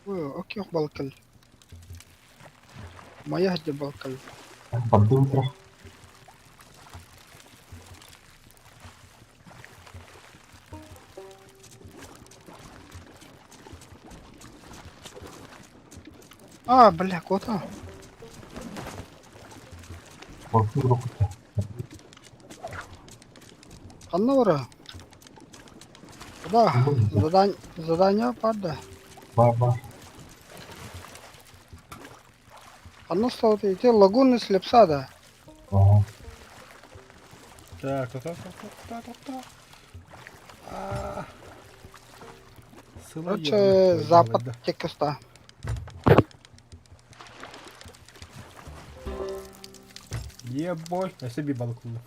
C: Ой, окей, балкал. Моя хадя балкал.
B: Bantu terus.
C: А, бля, кота.
B: Bantu terus.
C: Канна вара. Да, задание падда.
B: Баба.
C: Канна стало те лагуны слепсада.
B: Ага.
A: Так.
C: Короче, запад текста.
A: Ебой. Я себе балкну.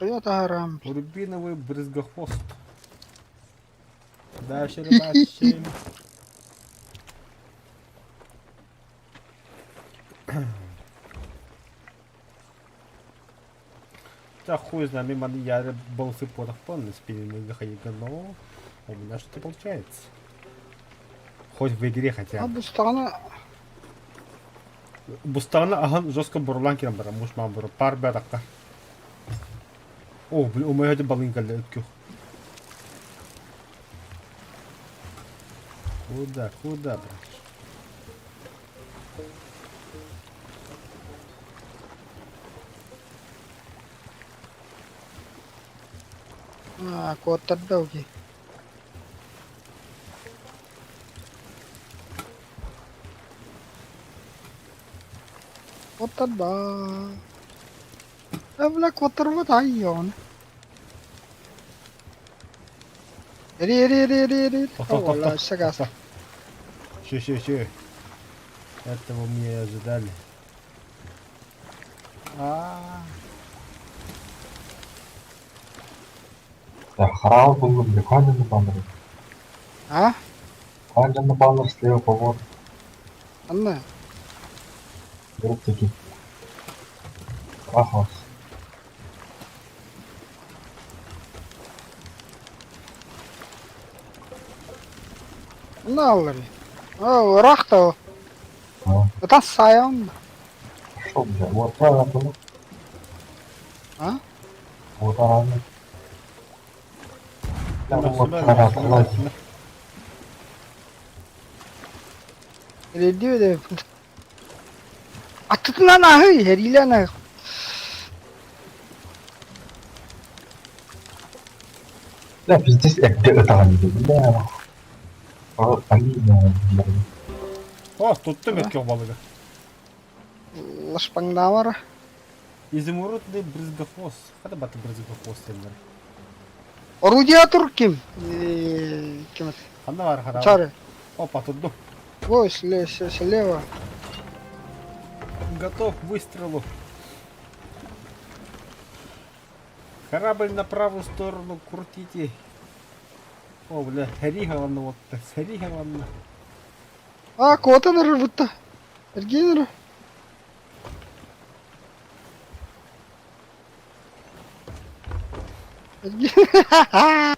C: Я тарам.
A: Рубиновый брызгохвост. Дальше рыбачим. Да хуй знает, мимо я был сыпотах полный спиннинг но у меня что-то получается. Хоть в игре хотя бы.
C: Абустана.
A: Бустана ахан жестко бурлан кирен бара, муш ман буру. Пар бадакка. О, блин, у меня это балын калды өткү. Куда, брат?
C: А, кота дауги. Кота да. Бля, котар вот айон. Ри. Ола, шагас.
A: Щи. Этого мне ожидали.
B: Ya harap buldum ya. Kaç canlı bandır?
C: А?
B: Kaç canlı bandır слева поворот.
C: Анна.
B: Grup teki. Ahos.
C: Ne alır ya? O rak da o.
B: А,
C: O da sayan mı?
B: пошел, бля. Вот правильно было.
C: Ha?
B: Вот она. Я
A: Nasıl
B: вот
A: ben
B: правильно
A: nasıl
B: было.
A: nasıl.
C: Öyle diyor da. Atın lan ahı. Heriyle ne?
B: Да, пиздец, я где-то там не бля. Они, бля.
A: Oh tuttum erkek balığı.
C: Лашпаңда var.
A: İzmir'de брызгохвост. Hadi batı брызгохвост derler.
C: Орудиатор kim? Kim?
A: Handa var harap.
C: Çare.
A: Опа, tuttum.
C: Ой, слева.
A: Готов к выстрелу. Корабль на правую сторону крутите. О, бля, Харига ладно, вот так. Харига ладно.
C: Aa kovatanır burada. Ergenir. Ergenir.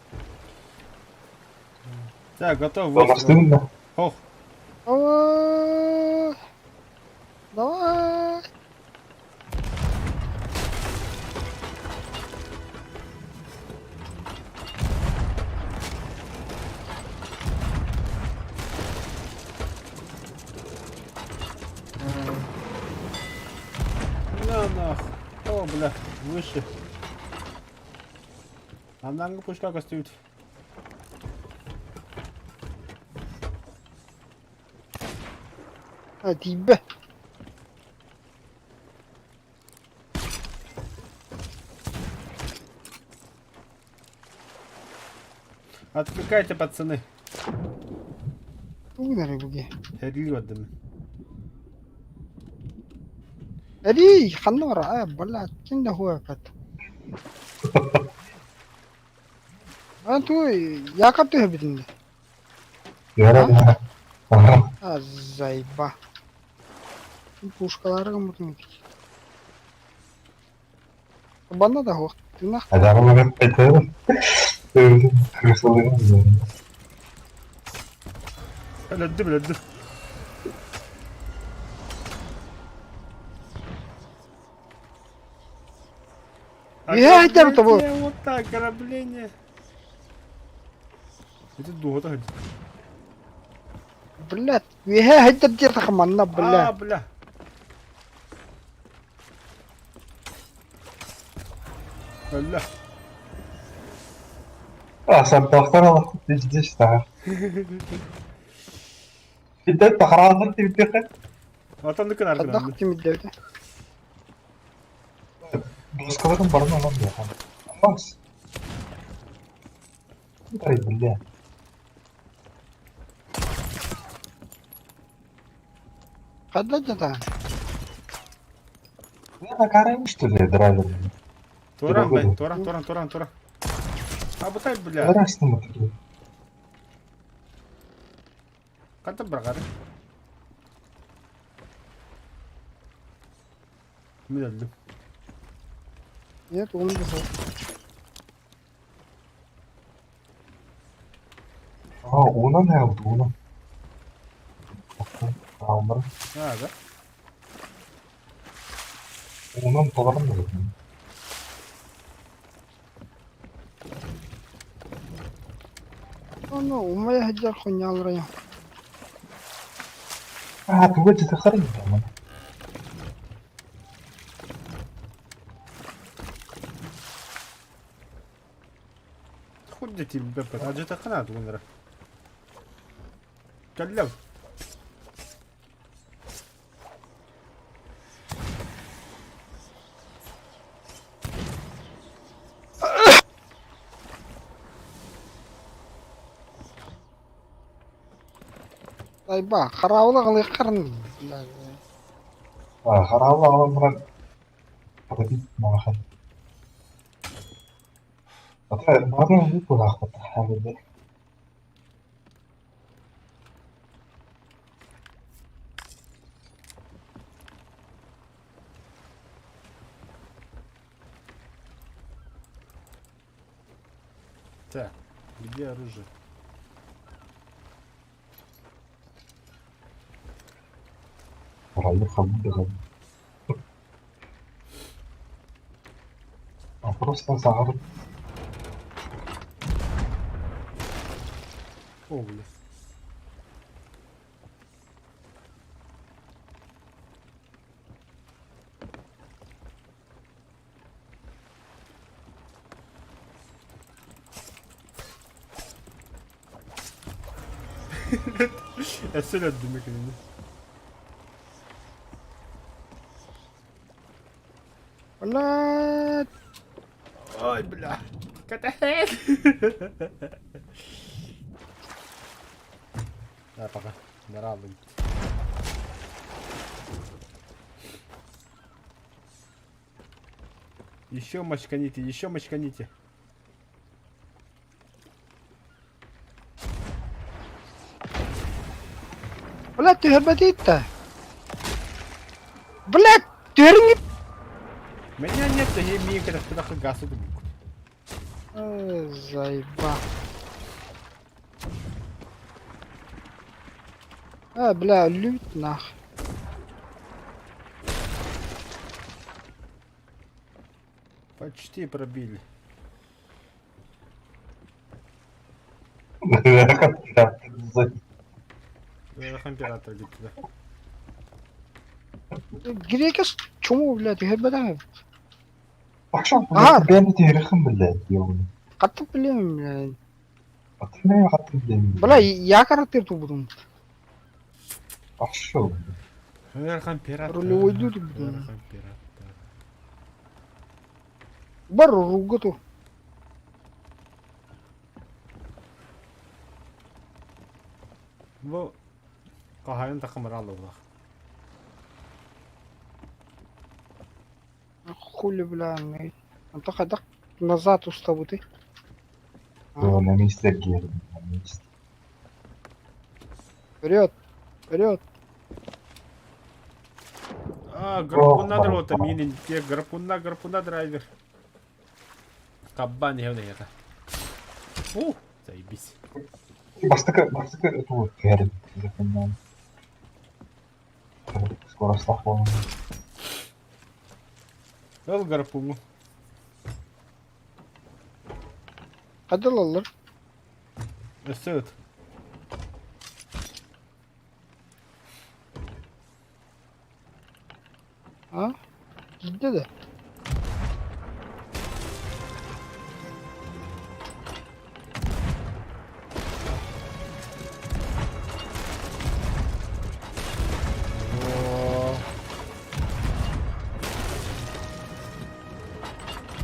A: Так, готов к
B: Дома
A: выстрелу.
B: стыдно?
A: Ох,
C: Давай. Давай.
A: на нахуй. О, бля, выше. Анаңды пушка кастуют.
C: Hadi be.
A: Отвлекайте, пацаны.
C: Bu ne bu ki?
A: Харили отдым.
C: Hadi kanlı var. Ay bala kim de huwa kat. Ben tu yakap tu hebidin.
B: Yaran ya. Aha.
C: Azayba. Bu puşkaları mutun. Bana da huwa. Tına
B: Adamı hep beterim. Öldüm. Hırsızlığım diyorum.
A: Öldüm, öldüm.
C: Я хотел того.
A: Вот так, ограбление. Это дуота ходит.
C: Блядь, я хотел где-то команда,
A: А,
C: блядь.
A: бля. Бля.
B: А, сам тахтарала. Пиздец, да. Бидет тахраандар тибдеқе.
A: Атандыкын аркынан.
C: Хадах тимиддеди.
B: Доскаларым барын алам диyor. Макс. Дай, бля.
C: Хадда жата.
B: Я накараймын, что ли, драйвер.
A: Туран, бля, туран. А бутай, бля.
B: Ярастым отыр.
A: Ката брагары. Мен өлдүм.
C: Нет, он не знал.
B: А, уна не алды, уна. Алмыр.
A: А, да?
B: Унан толарым да.
C: Ана, умай хаджар хонялра я.
B: А, туга жете қарайын.
A: Ходите, бля, ажыта кана тугунара. Каллав.
C: Айба, қарауылы қалай қарын.
B: А, қарауыл аламыран. Погоди, мағахан. Ата, барын не бұл ақпата, әмінде.
A: Так, где оружие?
B: Райдер халбы да. А просто сағырып
A: О, бля. Я söyledim ekranını.
C: Блядь.
A: Ой, бля. Катахет. Да, пока. Нравится. Еще мочканите, еще мочканите.
C: Блядь, ты горбатит-то. Блядь, ты не...
A: Меня нет, я имею когда куда-то газ иду.
C: Заеба. Бля, лют нах.
A: Почти пробили. Император где туда.
C: Грекас, чему, блядь, ты горбатан?
B: Акшам
C: Ага.
B: бәрін теріхім біледі, еуін.
C: Қатты білемін, блядь.
B: Атырмай қатты білемін.
C: Бля, я каратыр будем.
B: Ақшы.
A: Император.
C: Рулевой дюд будем.
A: Император.
C: Бар ругату.
A: Bu Kahayın takımı aldı bak.
C: Хули, бля, блядь. Anta kadar назад уставы.
B: То на місце герб. На місце.
C: Вперед, вперед.
A: Гарпунна дрота, мини, те гарпунна драйвер. Кабан явно это. Заебись.
B: Бастықы это герб. Скоро стахуам.
A: Al гарпуну.
C: Kadalalar.
A: Ösöt.
C: Ha? Ciddi de.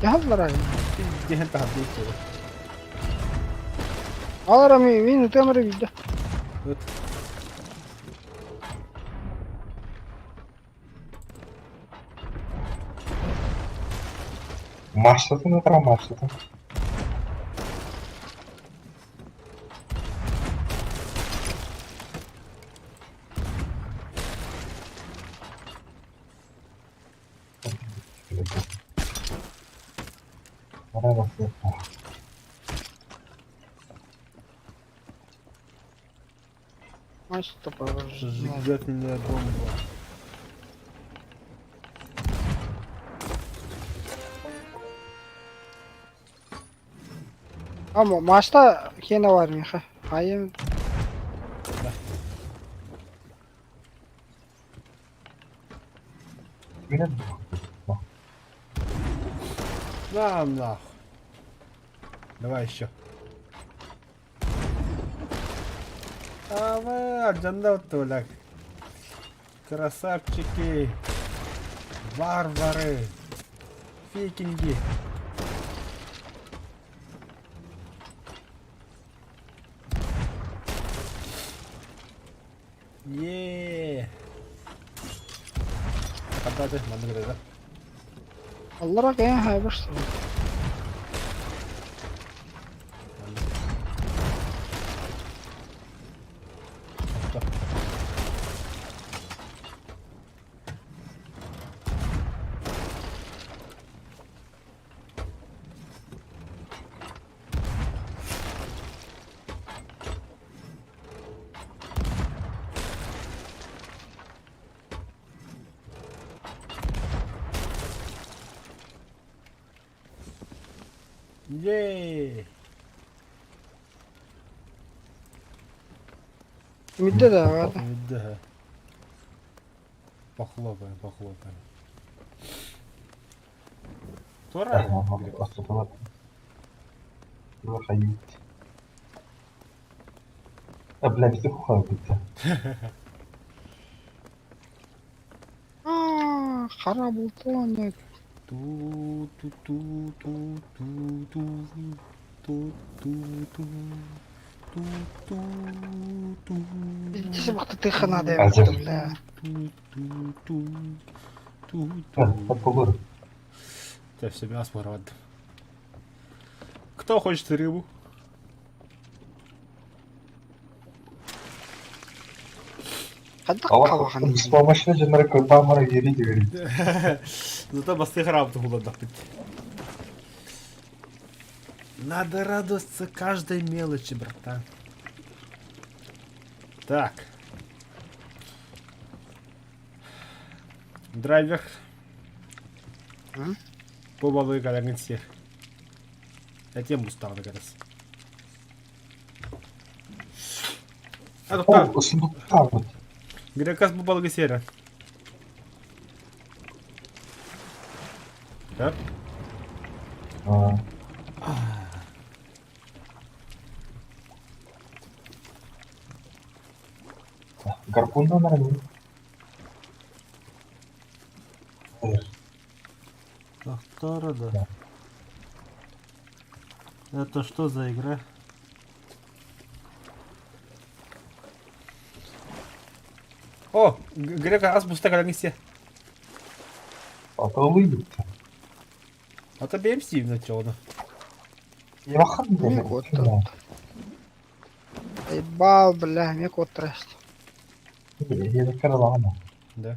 C: Yazlar abi.
A: Dihen tahdid ediyor.
C: Alırım iyi, temiri bildi.
A: Evet.
B: Маршрутын отыр маршрутын. Бара басып.
C: Маç toparlar.
A: Зажигательная бомба.
C: Ama maçta yine var mı? Hayır.
B: Bilin.
A: Да, нахуй. Давай еще. Давай, Джандалтулак. Красавчики. Варвары. Викинги. Еее. Когда ты? Надо говорить, да?
C: Allah rakaya hayır.
A: Ей!
C: Midde de vardı.
A: Видно. Похлопаем, похлопаем. Тора?
B: Остатылар. Хайыт. Бля, bizi kokar bitti.
C: Aa, kara bultu oynuyor.
A: Ту ту ту ту ту ту ту ту ту ту ту ту
C: İkisi baktı tıkına da
B: Acı.
C: yaptı bile.
A: ту ту ту
B: Hep olur.
A: Да, все, мясо воровать. Кто хочет рыбу?
C: Hadi
B: Ama
C: kavahan.
B: ısma başına canları kırpağımara geri geri.
A: Зато бастых работу было Надо радоваться каждой мелочи, братан. Так. Драйвер.
C: Hı?
A: Bu balığı kadar siyah. Etiyem Mustafa'da kadar. Hadi tamam.
B: O ısındık tamam.
A: Grekas bu balığı siyah. Hop.
B: Гарпунда, наверное.
A: Вторая, да. Это что за игра? О, Грека Азбуста kadar siyah.
B: Атылıydı.
A: Ata benim Steam начало.
B: Я вахат не
C: Не год тут. Ебал, бля, мне кот трест.
B: Я закрыла она.
A: Да.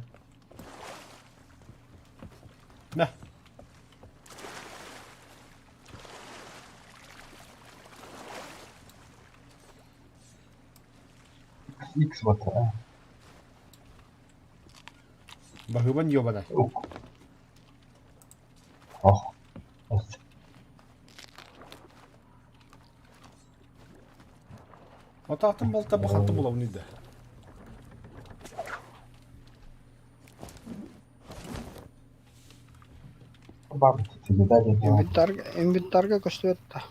A: Да.
B: X вот.
A: Багыбан ёбана.
B: Ох.
A: Атақтың болта бақатты бола унида.
B: Бабы тебе дали.
C: Инвентарга көстөт та.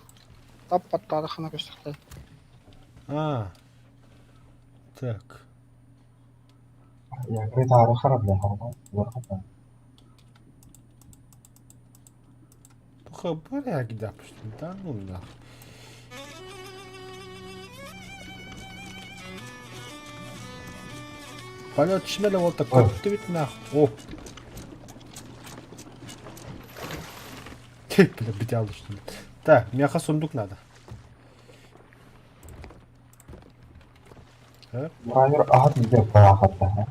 C: Тап паттады хана көстөт.
A: А. Так.
B: Я говорю, да, харап, бля, харап.
A: Хабар я гида пошли. Да ну нахуй. Полет шмеля вот такой. Ты ведь нахуй. О. Бля, бедял что ли. Так, мяха сундук надо. А?
B: Драйвер ағат не деп ағатта.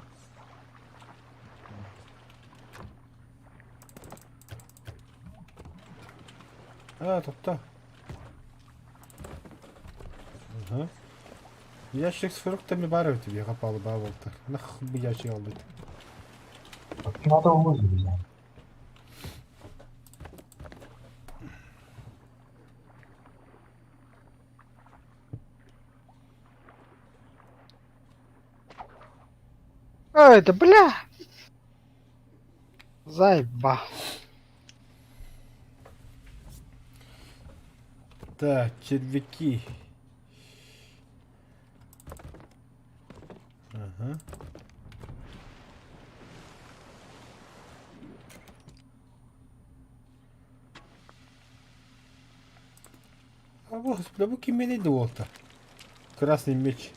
A: А, тут-то. Ага. Ящик с фруктами баров тебе копал бавал-то. Нахуй бы ящик алдык.
B: Надо увозить взять.
C: Ой, да бля! Заеба.
A: Так, червяки. Ага. А господи, bu kim neydi olta? Красный меч.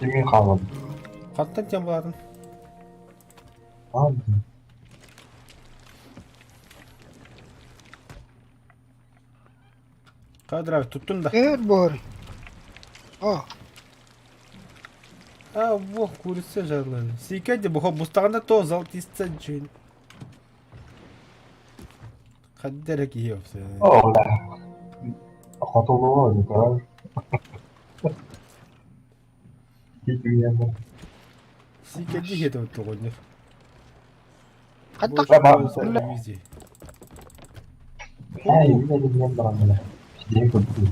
B: Yemin kalmadı.
A: Kanttan тембарын.
B: Abi.
A: Kadir abi tuttun da.
C: Gel bari. Aa,
A: А, во, курица жарлы. Сейкәде bu бустагында то золотистый джин. Хаддерек yiyorsa.
B: Ola. Hatolu var bu kadar. Hiç uyuyamam.
A: Сейкәде yedi o toğunur.
C: hadi
B: Tamam.
A: Televizyon.
B: Ай, мен барам міне. Пидең көбді.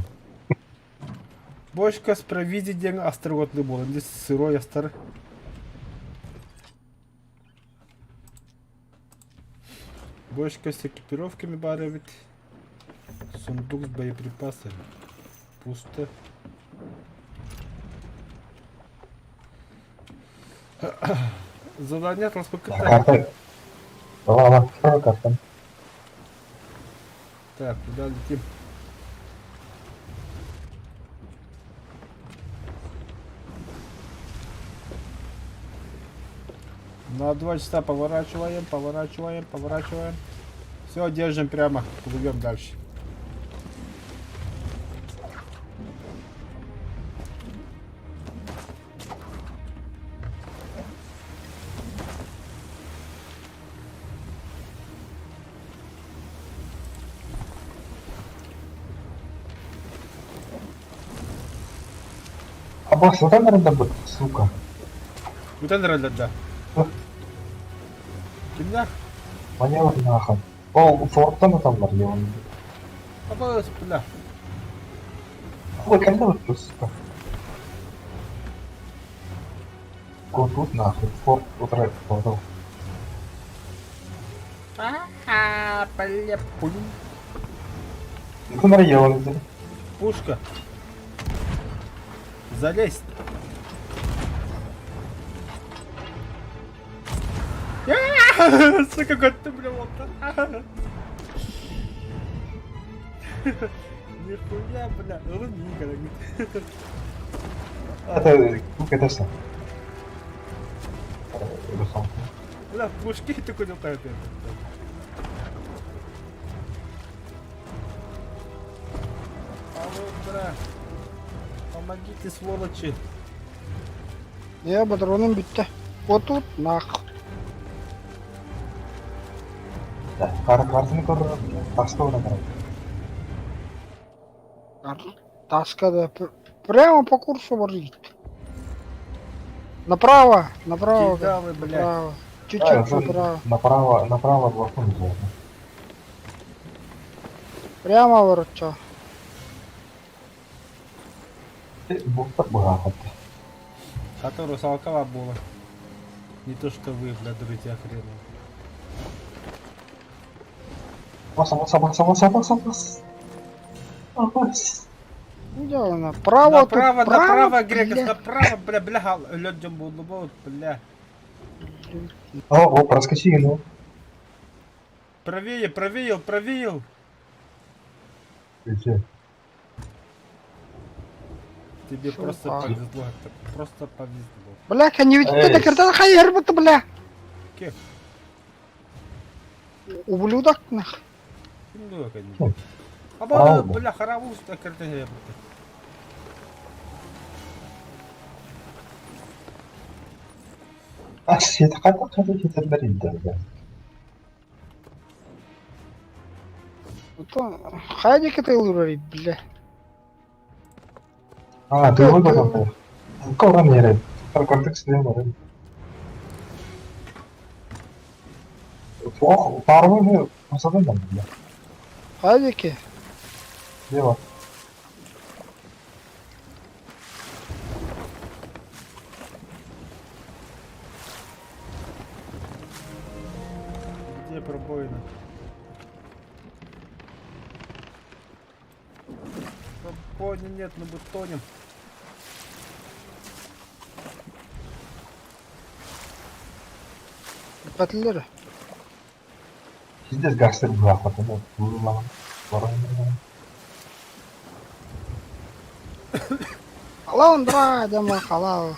A: Бочка с провизией остроготный был. Здесь сырой астар. Бочка с экипировками барывает. Сундук с боеприпасами. Пусто. Задание распакета.
B: Карта. Ала, второй карта.
A: Так, куда летим? На 2 часа поворачиваем, поворачиваем, поворачиваем. Все, держим прямо, плывем дальше.
B: А босс, вот она рядом, сука.
A: Вот это рада, да. Kimler?
B: Маневр нахуй. О, форттан адамдар я оны.
A: Apa sebelah?
B: Ой, кәлді өтті, сука. Тут нахуй, форт отырайық, болдау.
A: Бля, пуль.
B: Күн әрі я оны деді.
A: Пушка. Залезь. Сука, как ты, бля, вот так. Нихуя, бля, никогда.
B: Это, кетерсің.
A: Бля, пушки такой не летают. Алло, бля. Помогите, сволочи.
C: Ya патроным бітті. Вот тут нах.
B: Картını көріп, таска одан қарайды.
C: Таска да. Прямо по курсу варит. Направо, направо.
A: Кидалы, блядь.
C: Направо. Чуть-чуть направо.
B: Направо двофон взял.
C: Прямо вороча.
B: Бұқтық бұға қатты.
A: Который Салкова было. Не то что вы, бля, друзья хреновые.
B: Бас.
C: Где направо?
A: Направо, Грекос, направо, бля, людям было, бля.
B: О, проскочи, ну.
A: Правее, правее.
B: Где?
A: Тебе
C: Шо
A: просто
C: так?
A: повезло, это просто повезло.
C: Бля, они ведь
B: Эй.
C: это когда хайер это, бля.
A: Кек,
C: Ублюдок нах.
A: ну, конечно.
B: Хм.
A: Аба,
B: Правда.
A: бля, харавуз, так это я.
B: Сеті қайда кетерлер енді.
C: Хайдик это говорит, бля.
B: А, ты ғой бадам. Қоран ереді. Кортекс не бар. Парвы не масадан да, бля.
C: Хайдики.
B: Не бар.
A: Где пробоина? Пробоины нет, мы бы тонем.
C: Петлер.
B: Здесь гастер бұға қатты. Бұлылаған.
C: Халал, дра, дема халал.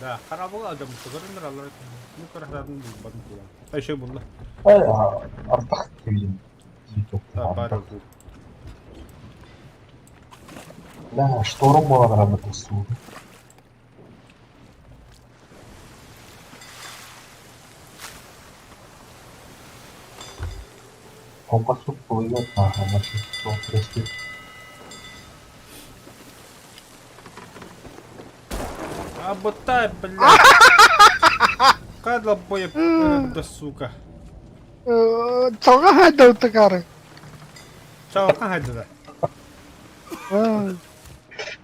A: Да, харавуга адам, көрінір алар. Ну, көрінірдің бұл бадын кулан. А еще бұл.
B: Ай, артақ келген.
A: Да, барыл бұл.
B: Да, шторм болады работа су. Компас тут плывет, ага, значит, что прости.
A: Аботай, бля. Кадла боя, да сука.
C: Çalga hayda utakar.
A: Çağırtan haydi da.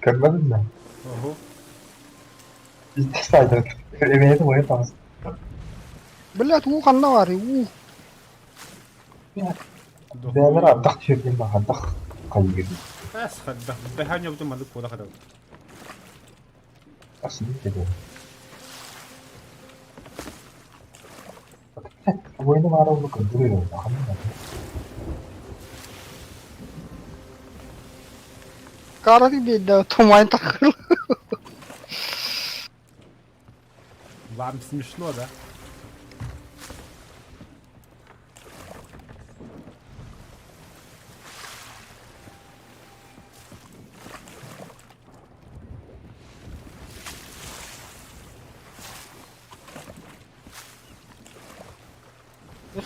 B: Görmedin mi?
A: Oho.
B: İlk saydı. Emeğe de boya tanısın.
C: Bilet bu kanna var. Bu.
B: Değerler addak çördüğüm bak addak kayı gibi.
A: Bas hadi. Behan yaptım malık kola kadar.
B: Aslında geliyor. Bu oyunu var olduğu duruyor. Bakalım da.
C: Karati beda tomay takıl.
A: Вам смешно, да?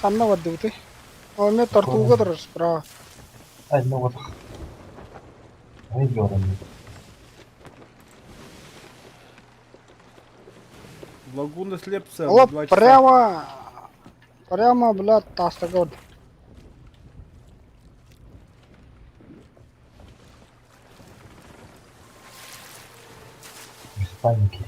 C: Kanna var diyor. O ne tartuğu kadar spra.
B: Ay ne oldu? Ay gördüm.
A: Лагуна слепца.
C: Ола
A: 2 часа.
C: прямо, блядь, тастагод.
B: Без паники.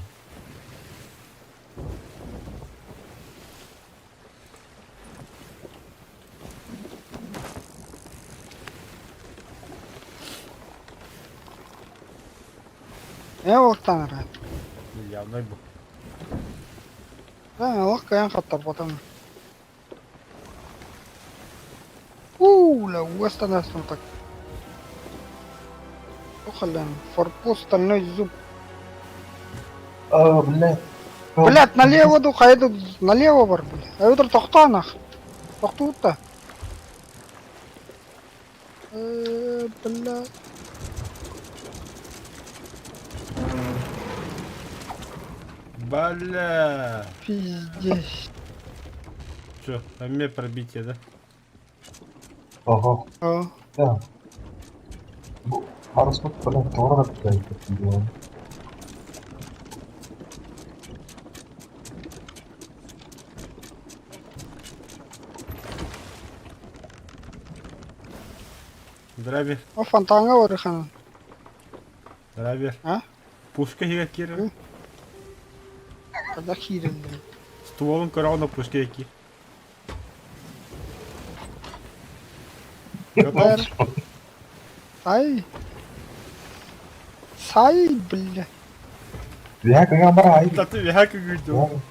C: Ne vaktan ara?
A: Явно был.
C: Ben Allah kayan katlar потом. La huesta на так. Охален, форпост стальной зуб.
B: Блядь.
C: Блядь, налево духа, я тут налево бар, блядь. А это тохтанах. Тохтута. Блядь.
A: Бля.
C: Пиздец.
A: Че, мне пробитие, да?
B: Ого.
C: А.
B: Ya. Bu Harusmut falan doğru da diyor.
A: Драйвер.
C: А фонтанга var хан.
A: Драйвер.
C: А?
A: Пушка хиракира.
C: Когда хирен.
A: Стволом корал на пушке яки. Готов?
C: Ай. Сай, бля.
B: Ya kaya bara ay.
A: Да ты вяка говорил.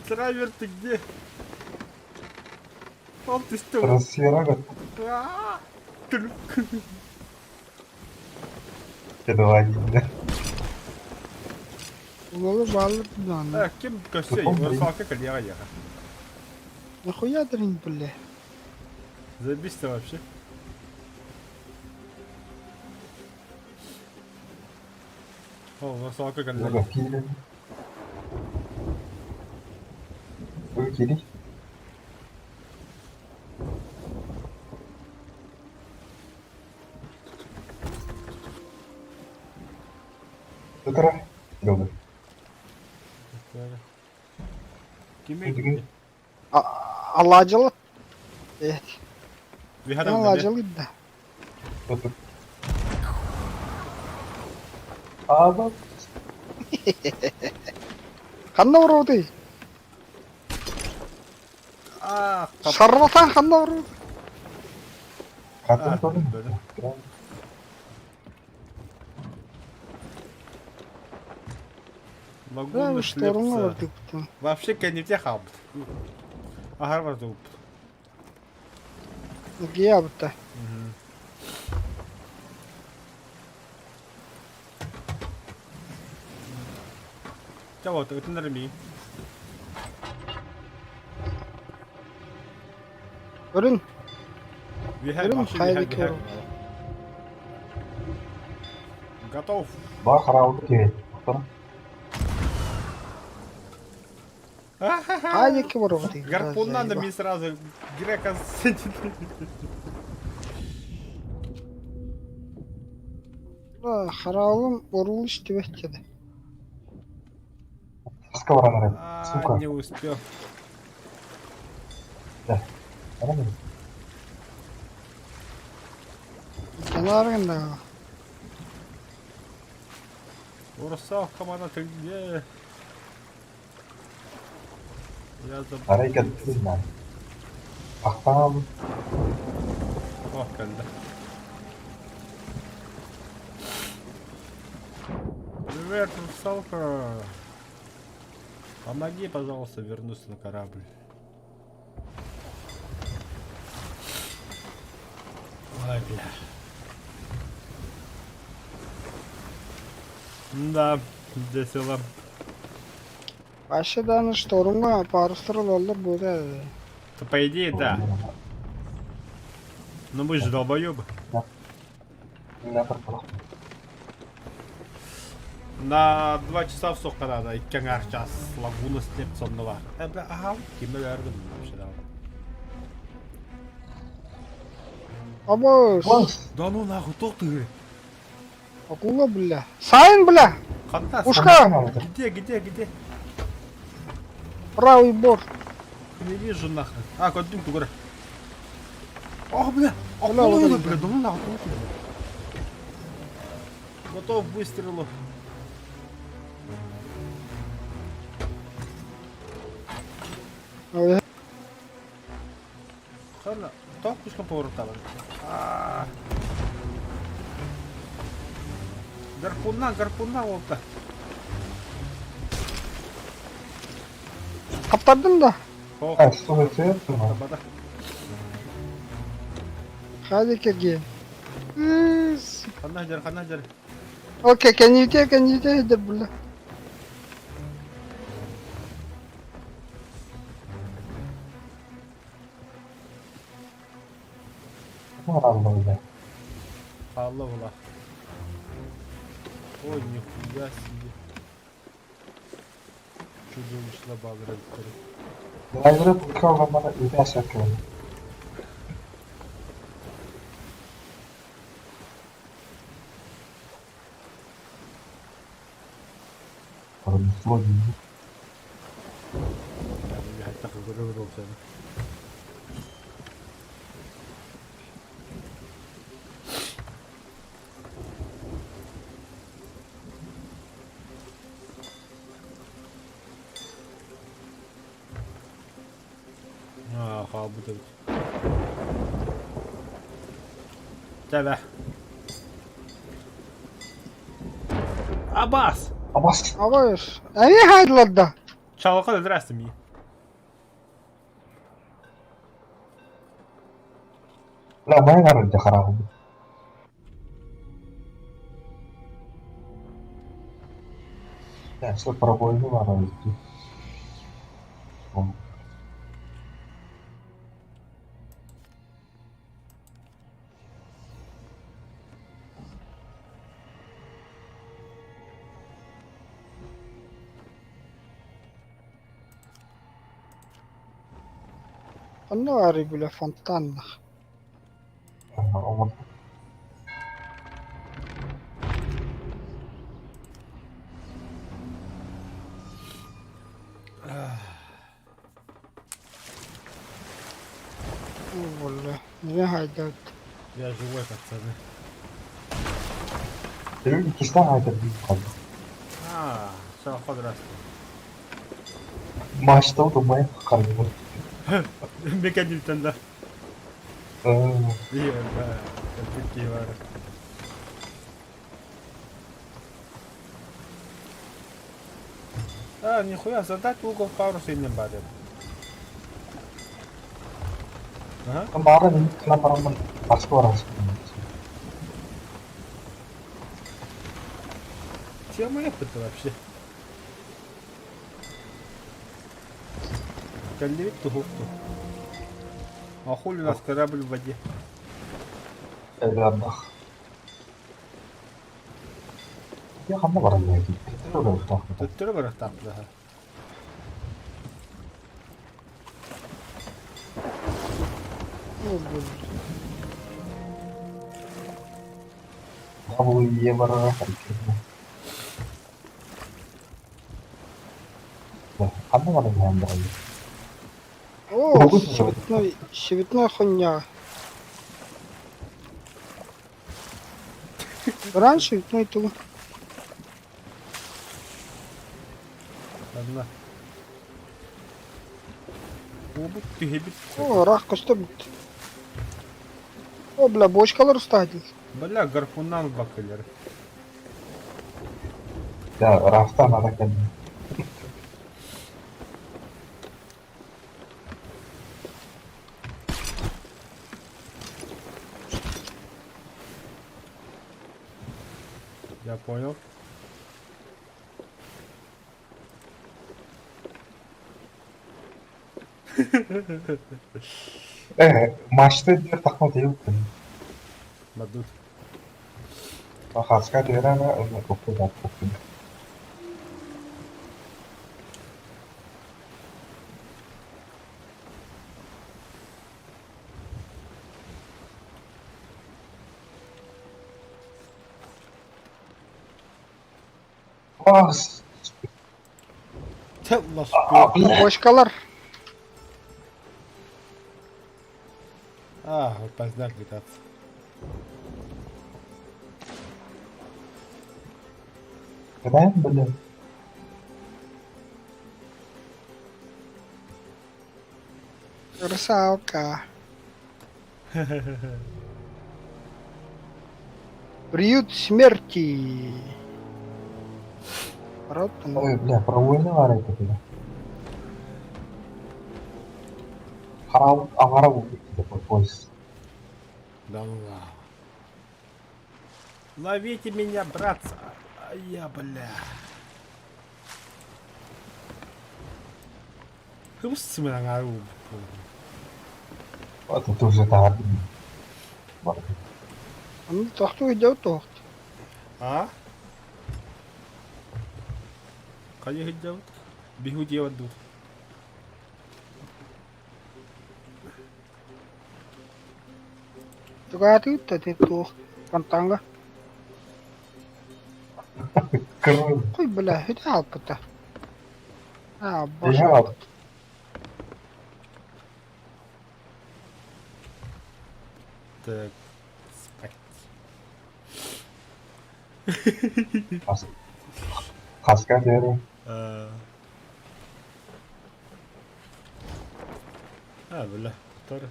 A: Драйвер, ты где? Он ты что?
B: Rusya ga давай.
C: Уголы балы бля.
A: Кем косей? Он салка коллега ехал.
C: Нахуя дрин, бля.
A: Забись ты вообще. О, у нас салка коллега.
B: Zaga kili. Bu kili. Tutara. Yok.
A: Kime
B: Bugün-
A: gitti?
C: Алажалы. Evet.
A: Bir
C: Ben
A: adam dedi.
C: alacalıydı da.
B: Tutur. Aa bak.
C: Kanda vuruldu.
A: Ah,
C: Sarvatan kanda vuruldu.
B: Katın
A: Ah,
B: sorun.
A: böyle.
C: Да,
A: Лагуна
C: вы что, ровно
A: слепца.
C: вырды потом.
A: Вообще не хаб. Ага, var da.
C: Где бы-то?
A: Ya вот, это норми.
C: Görün.
A: Вихай,
C: Görün
A: вообще
C: haydi
A: вихай,
C: kör.
A: вихай. Готов.
B: Bak karavlu ki. Tutur.
C: Haydi ki vuruldu.
A: Гарпунна на мне сразу. Грека сидит.
C: Haralım vuruluş tüvekkedi.
B: Маска варана. Сука.
A: Не успел.
B: Да. Варана.
C: Kenarında.
A: Русалка мана где? Я забыл.
B: Hareket ettim ben. Ahtam.
A: О, когда. Привет, русалка. Помоги, пожалуйста, вернуться на корабль. Ой, бля. Да, весело.
C: Başladan ştorunga parastırılarlar böyle.
A: То, по идее, да. Но мы же долбоёбы.
B: Ne yapalım?
A: На 2 часа в соққарада 2 час лагуна істеп сонда бар. Бля, ага, кеме бердім вообще да.
C: Абош.
A: Да ну нахуй, тоқты.
C: Акула бля. Сайын бля.
A: Қанда?
C: Пушка.
A: Где?
C: Правый борт.
A: Не вижу нахрен. А, коддим тугара. Ох, бля. Ох,
C: Бля,
A: ну,
C: вот
A: бля,
C: это.
A: да ну нахуй, тоқты. Готов к выстрелу.
C: Öyle.
A: Ладно, тоқ пушка повертава. Гарпунна oldu.
C: Kaptardın da.
A: Тоқ,
B: Ha, su ötüyorsun.
A: arabada.
C: Hadi kegi.
A: Қандай жер.
C: Окей, can you take de bля.
B: Vallahi.
A: Allah Allah. Ой, нихуя себе. Чудовищно багры.
B: Driver'ı bu kavramlara ihtiyaç yapıyorum. Пронесло меня.
A: Я так и говорил тебе. Халбу tabii. Тебе. Абас!
B: Abbas.
C: Абош. Ани haydılar da.
A: Çalkalı здрасте mi?
B: La ben arayınca karar oldu. Ya işte problemi var arayınca.
C: Anne var bля fontanla.
B: Olmadı.
C: Bля. Ne haydılar.
A: Я живой, пацаны.
B: Benim ikisinden ayrı büyük kaldı.
A: Все, здрасте.
B: Maçta o da maya kaldı.
A: Меканильтен да. Ебать, такие вары. Нихуя, задать угол паруса и не барит. Ага.
B: Kemarin kenapa orang pasti orang seperti
A: Тема это вообще. Кальдевик тугукту. А хули у нас корабль в воде?
B: evladım. Ya kanda var ya gitti. Öyle bir tahmin.
A: Төттөрө барак тапты.
B: Bu iyiye var hareket. надо не Андрей.
C: О,
B: Могут
C: щебетной хуйня. Раньше, ну и ту.
A: Ладно. Обук тühебит.
C: О, рах көстө бит. О, бля, бочкалар ұстайды.
A: Бля, гарпуннан бакылер.
B: Ya rafta надо kan.
A: Я понял.
B: Maçta diğer takma değil mi?
A: Бадут.
B: Haska diğer ama onu koptu da koptu. As.
A: Tellah şükür.
C: Бочкалар.
A: Ah, поздняк летать.
B: Ben böyle
C: Русалка. Приют смерти. Ротом.
B: Ой, бля, про войну var это bile. Harap avara bu polis.
A: Да ну ладно. Ловите меня, братца. А я, бля. Хымсымен аңару.
B: Это тоже так.
C: Аны тоқту идеу тоқт.
A: А? Қай хиджабыт? Биху деваду.
C: Тугааты үтті тоқ. Пантанга.
B: Кырмızı.
C: Қой, бля, хит алып бұта. А,
B: Я
C: башы.
B: aldım.
A: Так. Спать.
B: Haska diğeri.
A: бля. Тары.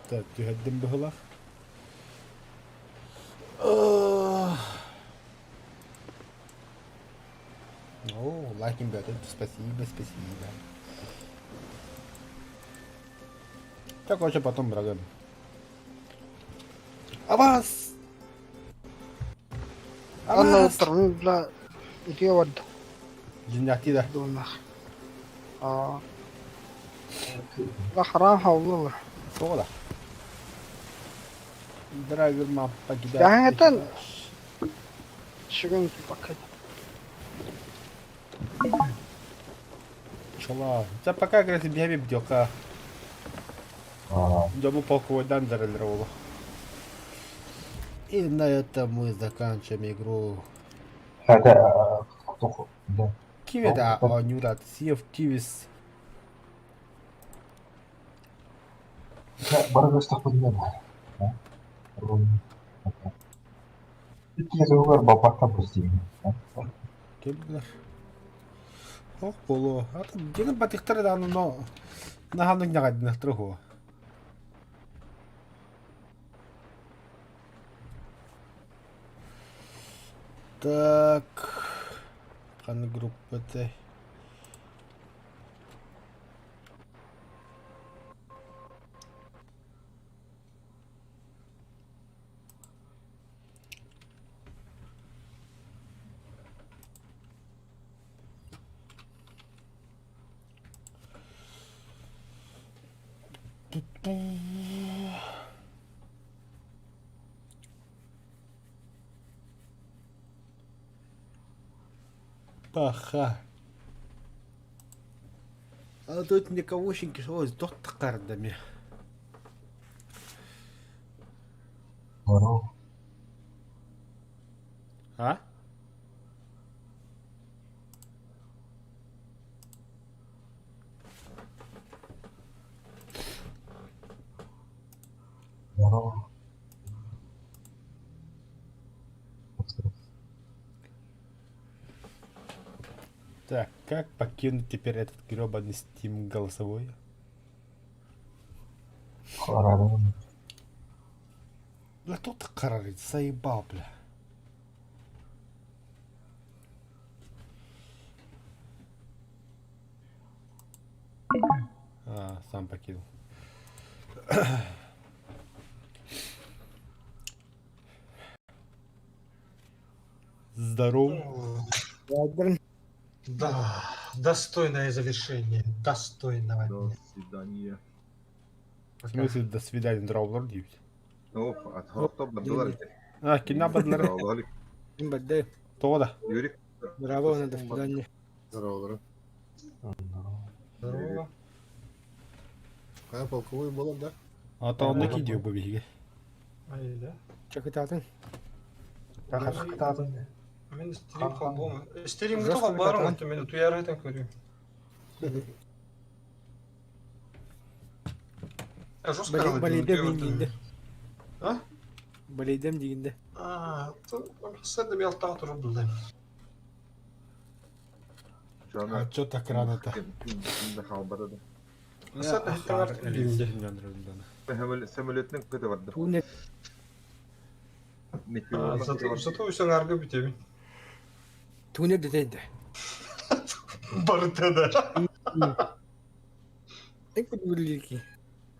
A: Так, تهدم بهلا. О, лайкин бьет. Спасибо, спасибо. Так, вообще потом, врага. Аванс!
C: Аны
A: Аванс!
C: отырмын, бля, идеу вады.
A: Жиннахти да.
C: Думах. А. Бля, харам хаулы.
A: Соғыла. Драйвер маппа кида.
C: Яңатан шығын пакет.
A: Чола. За пока говорит, беги бдёка. Дому полковой дарилировало. И на этом мы заканчиваем игру.
B: Hadi да.
A: Киведа, Нюрат, Сев, Тивис.
B: Бара göster bunu da. İki kez var babakta postayım.
A: Кебилер. Ох, боло. А то дегэн батыктар да но наханыг нягад нахтрахо. Так. Каны группаты. Паха. А тут никогошеньки что сдох кардами.
B: Здорово.
A: Так, как покинуть теперь этот гребаный Steam голосовой?
B: Колорадо.
A: Да тут карарит, заебал, бля. А, сам покинул. Здорово.
C: Ладно.
D: Да, достойное завершение. Достойного
E: До
D: дня.
E: свидания.
A: В смысле, до свидания, драулар дейбит.
E: Оп, атхорто бадылар ите.
A: А, кино бадлары.
E: Драулалик.
C: Им бадde.
A: Тода.
E: Юрик.
C: Браво, на до свидания.
E: Здорово.
D: Здорово.
F: Кая полковой болот, да?
A: Ата онна кидеу bu биге.
D: Ayda.
C: Чакытатын.
B: Тахаш кытатын.
D: Мен стрим қалбом. Стримге
C: Жас
D: тоқал барым
C: көріп
D: өтті мені туярайтан көрем. Жоспар
C: Болейдем дегенде.
D: А?
C: Болейдем дегенде.
D: Сәдді мен алттағы тұрып білдім.
E: Şana
A: А чё так рано-то?
E: kimde kalmadı da.
D: Сәдді хиттен артық білдім.
E: Самолетinin kıtı vardı.
C: Туне.
E: Meteorun kıtı vardı.
D: Зато өсің арғы бітемін.
C: Туне детенде.
D: Барыта да.
C: Tek bir bilgi.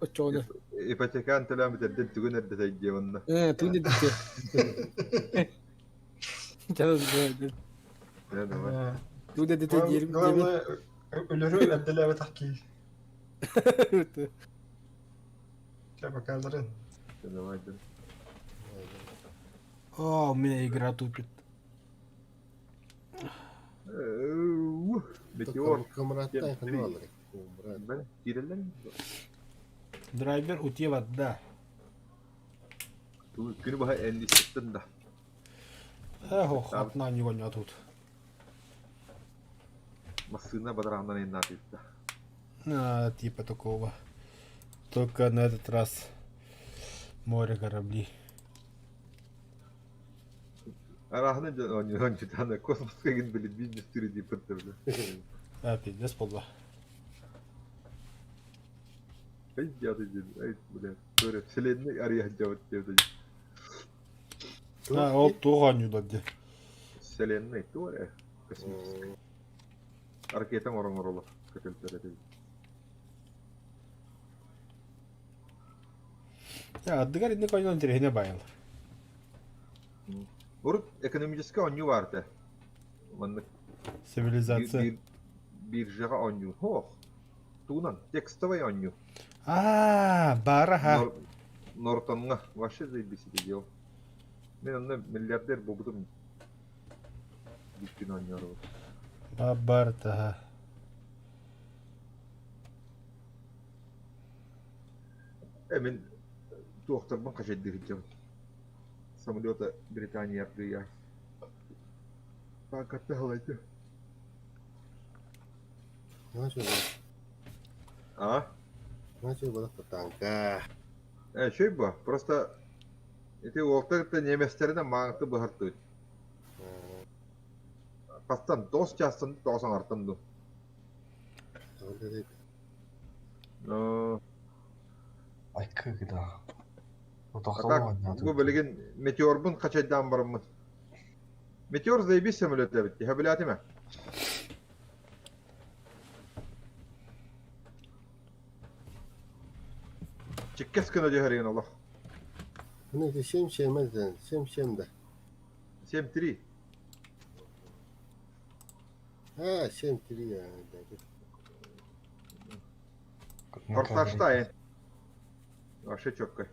C: O çoğunu.
E: İpatekan telam edildi. Tügün erde teyge onunla.
C: Туне dete. Canım böyle.
E: Ne de var.
C: Туне dete diyelim.
D: Главное, өлері әбділі тақки. Кәпі кәлдірін.
E: Ne de var.
A: О, у меня игра тупит.
E: Meteor.
F: Kameratan kanal alır.
E: Ben girelen.
A: Драйвер утеват, да.
E: Günü baha endişettin da.
A: Эх, одна него не тут.
E: Masına badarağından en natıydı.
A: А, типа такого. Только на этот раз море кораблей.
E: Arahını önce tane kosmosa gidin böyle bir sürü deyip pırtırdı.
A: А, пиздец, полба.
E: Ay yadıcı. Ay böyle. Böyle silenini araya cevap diyordu.
A: А, вот туганю дадди.
E: Selenini etti var ya. Kosmos. Arketan orang orolo. Kötültere değil.
A: Ya, отдыгали не коня на терене баял.
E: Orada ekonomический onyu vardı. Manlık
A: Цивилизация.
E: birjaga onyu. Hoh. Tuğunan. Tekstavay onyu.
A: А, бара ха.
E: Nortonga. Vaşı zeybisi de diyor. Ben onunla milyarder bobudum. Bütün onyu araba.
A: Бабарта ха.
E: Emin doktorban kaçet diyeceğim. Самолета Британия yaptığı ya. Bankatta halaydı.
F: Nasıl
E: А?
F: Nasıl bolot tanka.
E: Şey bu. Просто эти олтарда неместерine маңыты быһырты. Пастан дос частын досан артынды.
F: Öyle
B: Айкы кыда.
E: Атак bu bilgin meteorbun kaçaydan barımın. Meteor zeybi самолетler bitti. Habilati mi? Çıkkes kına cehreyin Allah.
F: Bunu da şemşemezden. Şemşemde.
E: Semtiri.
F: Ha şemtiri ya.
E: Форсажтайын. Вообще чётко.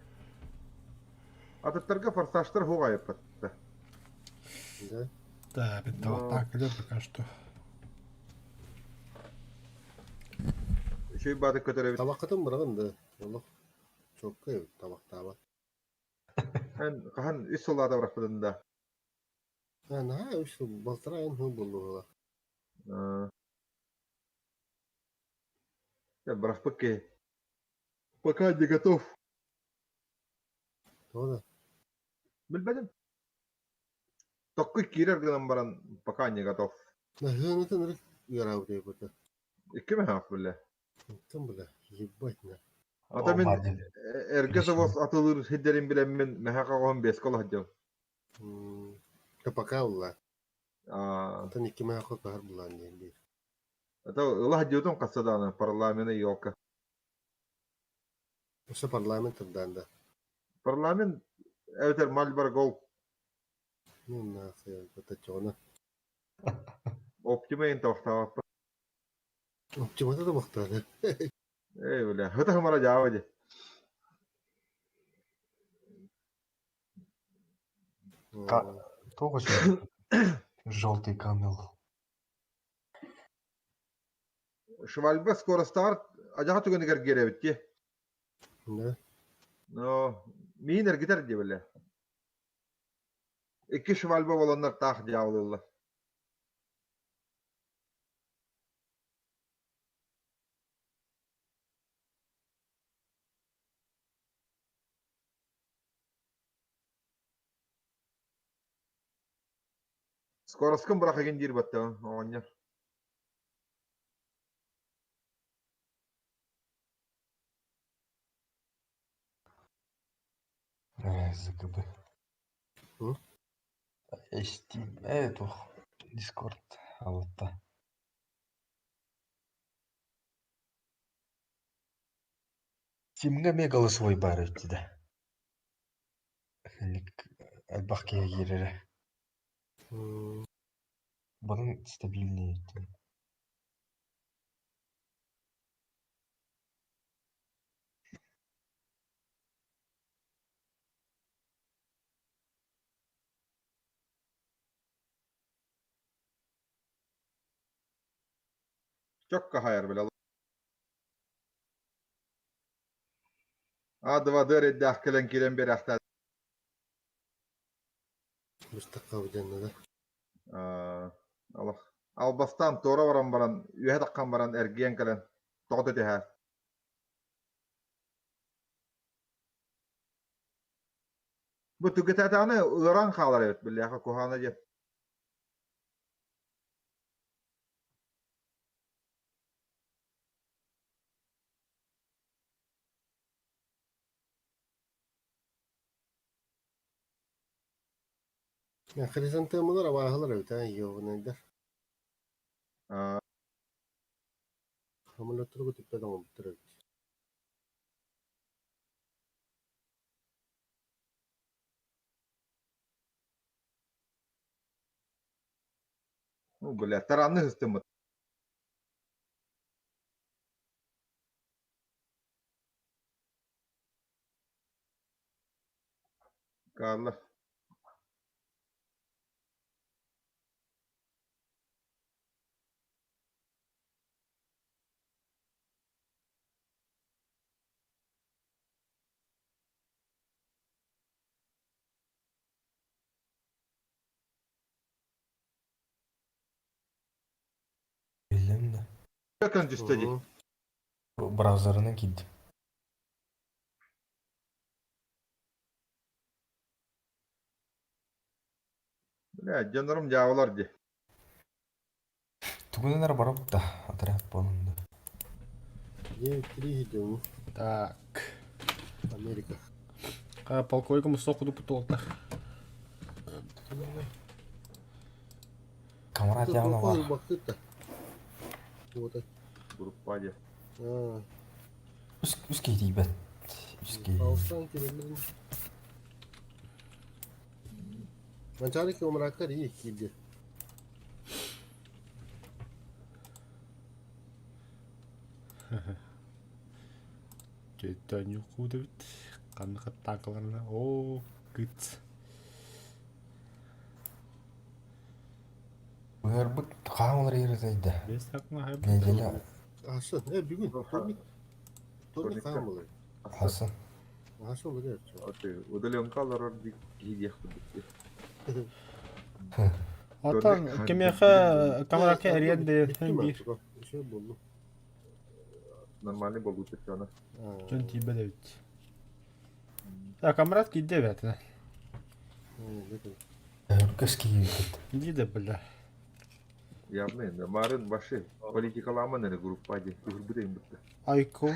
E: Ататтарға форсажтар хуғайып бітті.
F: Да.
A: Да, это вот так идет пока что.
E: Şey bade kötüre
F: Tabakatın bırakın da. Allah. Çok kıyım tabak tabak.
E: Ben kahan üst sollarda bırakmadın da.
F: Ha ne işte baltırayın hı buldu.
E: Я бırakmak ki. Пока не готов.
F: Doğru.
E: Bilmedim. Tokku kirer gıdan baran пока не готов.
F: Ne hınıtın Yarav diye burada.
E: İki mi haf böyle?
F: Tam böyle. Yibbayt ne?
E: Ata men
B: Olmadı.
E: ergese vos atılır hidderin bilen men mehaka on beskol hacı.
F: Kapaka ulla.
E: Aa,
F: Atan iki mehakot bahar bulan diye bir.
E: ata ulah hacıdan kasadana parlamene yok.
F: Asa parlamentından da.
E: Parlament evter malbar gol
F: Ne nasıl kata çoğuna.
E: optimeyin tohta.
F: Optimata da baktadı.
E: Ey böyle hıta hımara cavacı.
B: Тоже желтый камел.
E: Şvalba skor start ajağa tügeni gere bitti.
F: Ne?
E: No, miner gider diye böyle. İki şvalba olanlar tah cavlılar. Skoroskın bırakın dir battı oynar.
B: ЗКБ.
F: Hı?
B: Steam. Evet o. Discord. Altta. Steam'ga megalı свой бар өтті. Әлбақкеге керері. Бұның стабильный өтті.
E: Çok kahayar böyle. Adıva dır eddi akılan kilen bir aktar.
F: Müstakka ucanına da.
E: Allah. Albastan tora varan baran, üye takkan baran ergiyen kalan. Toğda teher. Bu tüketatağını ıran kağlar evet. Billahi kuhana jet.
F: Ya hrizantemalar avahlar öte. Yok neydi? Hamile turu tipte de oldu.
E: Billahi taranlı hıstımı. Karlı.
B: Bildim de.
E: Yakın cüsteci.
B: Браузерına gittim.
E: Billahi canlarım cavalar diye.
B: Түгінер барып та отряд болынды.
F: Ye три
A: Так.
F: Америка.
A: Полковником соқуды путолта.
B: Камарат явно var.
F: Baktık da. Вот.
E: Gruppa diye.
B: Üst geydi bet. Üst geydi.
F: Ağustan kilometre. Mançalık umraklar iyi gidiyor.
A: Жетті нюхуды бит. Қанықы танкаларына. О, гыц.
B: Бұлар бұт қаңылар ерізейді.
A: Бес такына хайбы.
B: Неделе
F: Hasan, bir gün. Tornik kalmalı.
B: Hasan.
F: Hasan olur ya.
E: Ote, udalyon kallar orada gidiyor.
A: Atan кемеха камерака эриен де hem bir.
F: Şey buldu.
E: Normalde bolu tutuyor.
A: Жөн тибе де бит. Ya камерат гидде бәтіне.
B: Өркөс кейді.
A: Дейді білі.
E: Yapmayın da. Marın başı politikalanma ne gruppa diye. Hırbıdayım bıttı.
A: Айку.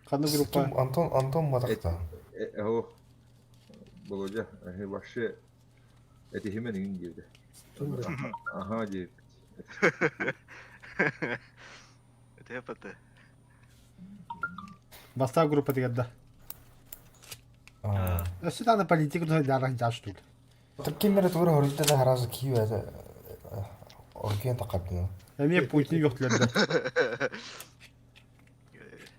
A: Қандай группа?
B: Ким Антон Мадақта.
E: O Boloca. Başı etihimen in girdi.
F: Kimdir?
E: Aha diye.
G: Это я ПТ.
A: Баста группа дегенде. Өсі аны политиканы дарах жаш түл.
B: Киммер тура хоридда да харазы кию әді. Орген тақабдың.
A: Әме Путин жоқ тілерді.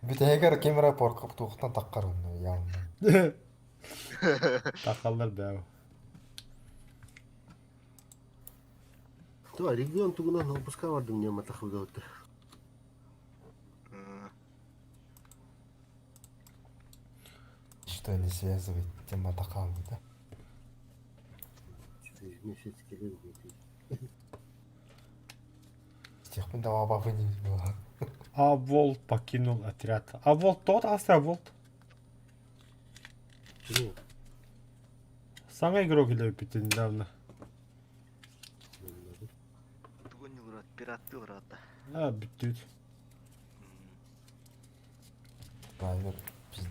B: Бит эгер киммер порқып туқтан таққар оны яғын.
A: Тақалдар бәу.
F: То регион тугунан опуска бардым нема тахылда өтті.
B: Что не связывает тема тақам да.
F: Месяц келер бети.
B: С тех пор давай бабы не было.
A: А Волт покинул отряд. А Волт тот, а Волт.
F: Кіне?
A: Саңа игрок или өпіті недавно.
G: Тугон не лурат, пиратты лурат.
A: А, бүттүд.
B: Драйвер пиздец.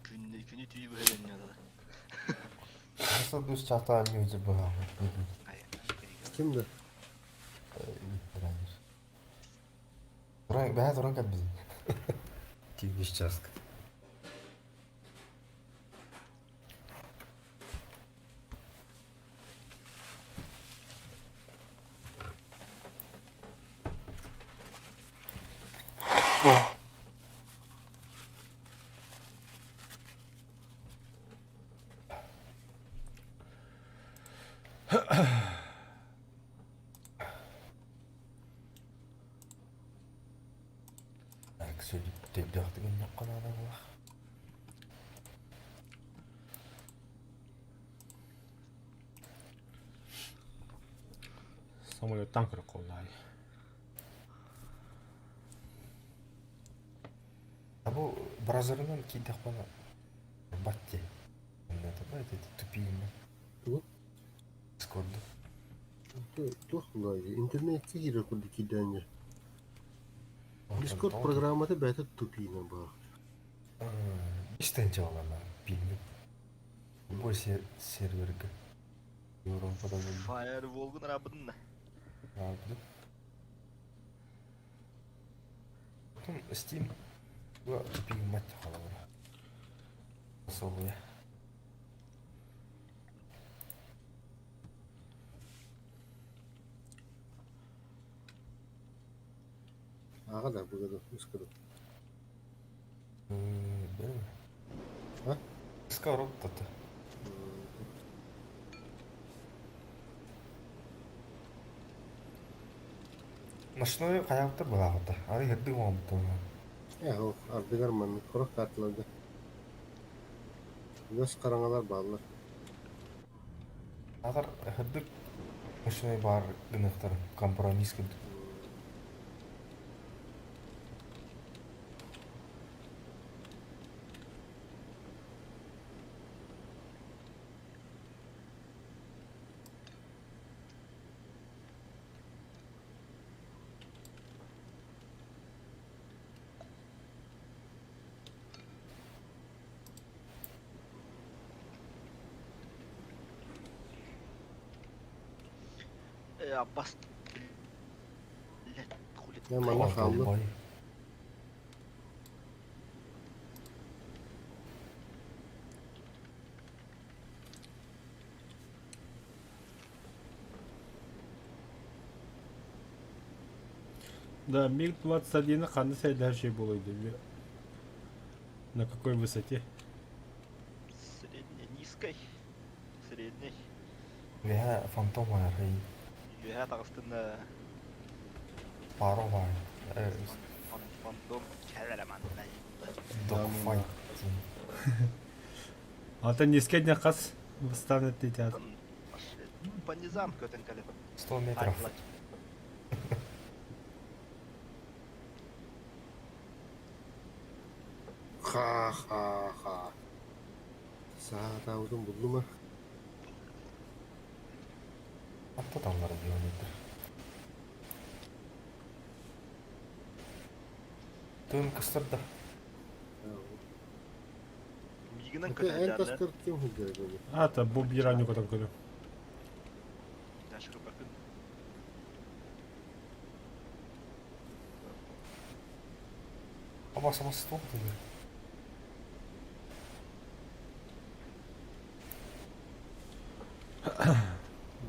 G: Күні түйі бөлген еді.
B: Nasıl düz çatı halini yüzü bu ha.
F: Kimdir?
B: Драйвер. Ben duran kan bizim. Тивиш частка. Сөйлеп тегдақ деген жоқ қана адам бар.
A: Самолеттан кіріп қолдай.
B: Bu brazer'ın ki de bana battı. Ne de böyle tüpeyim.
F: Bu?
B: Discord'da.
F: Тухлай. Интернетке кире курды киденге. Discord программаты бәті тупина бар.
B: İşten çalarlar. Bilmiyorum. Bu serverge. Европада böyle
G: Firewall'gun arabadın da.
B: vardı. Потом Steam bu tüpeyim maçta kalır. Nasıl oluyor?
F: Аға да бұгады, үскіді.
B: Benim mi?
F: Ha?
B: Discord tadı. Ночной қаяқта бұлағыда. Ары ердің оңымды.
F: О, ардығар мәні құрық картыларды. Өз қараңалар балылар.
B: Ағыр ердің ночной бар гынықтар компромисс күлді.
G: Abbas.
F: Я мана қалды.
B: Бай.
A: Да, МиГ-21 қанды сәйдәр болойды. На какой высоте?
G: Средней, низкой. Средней.
B: Veya fantom var.
G: Veya tağыстında
B: Paro var.
G: fantom kələmanına.
B: Dogfight.
A: Ата не скедня қас выставнет детят.
G: По низам көтен кәліп.
B: 100 метров.
F: Ха-ха-ха. Саатаудун булдума.
B: Атта тамлар дионидер. Төн кыстырда.
G: Мигинен
F: Эн
G: көтөн
F: таскар кем худдер böyle.
A: Ата, бу бираню котон көрү.
G: Жашырып bakın.
B: Абаса басы тоқ деді.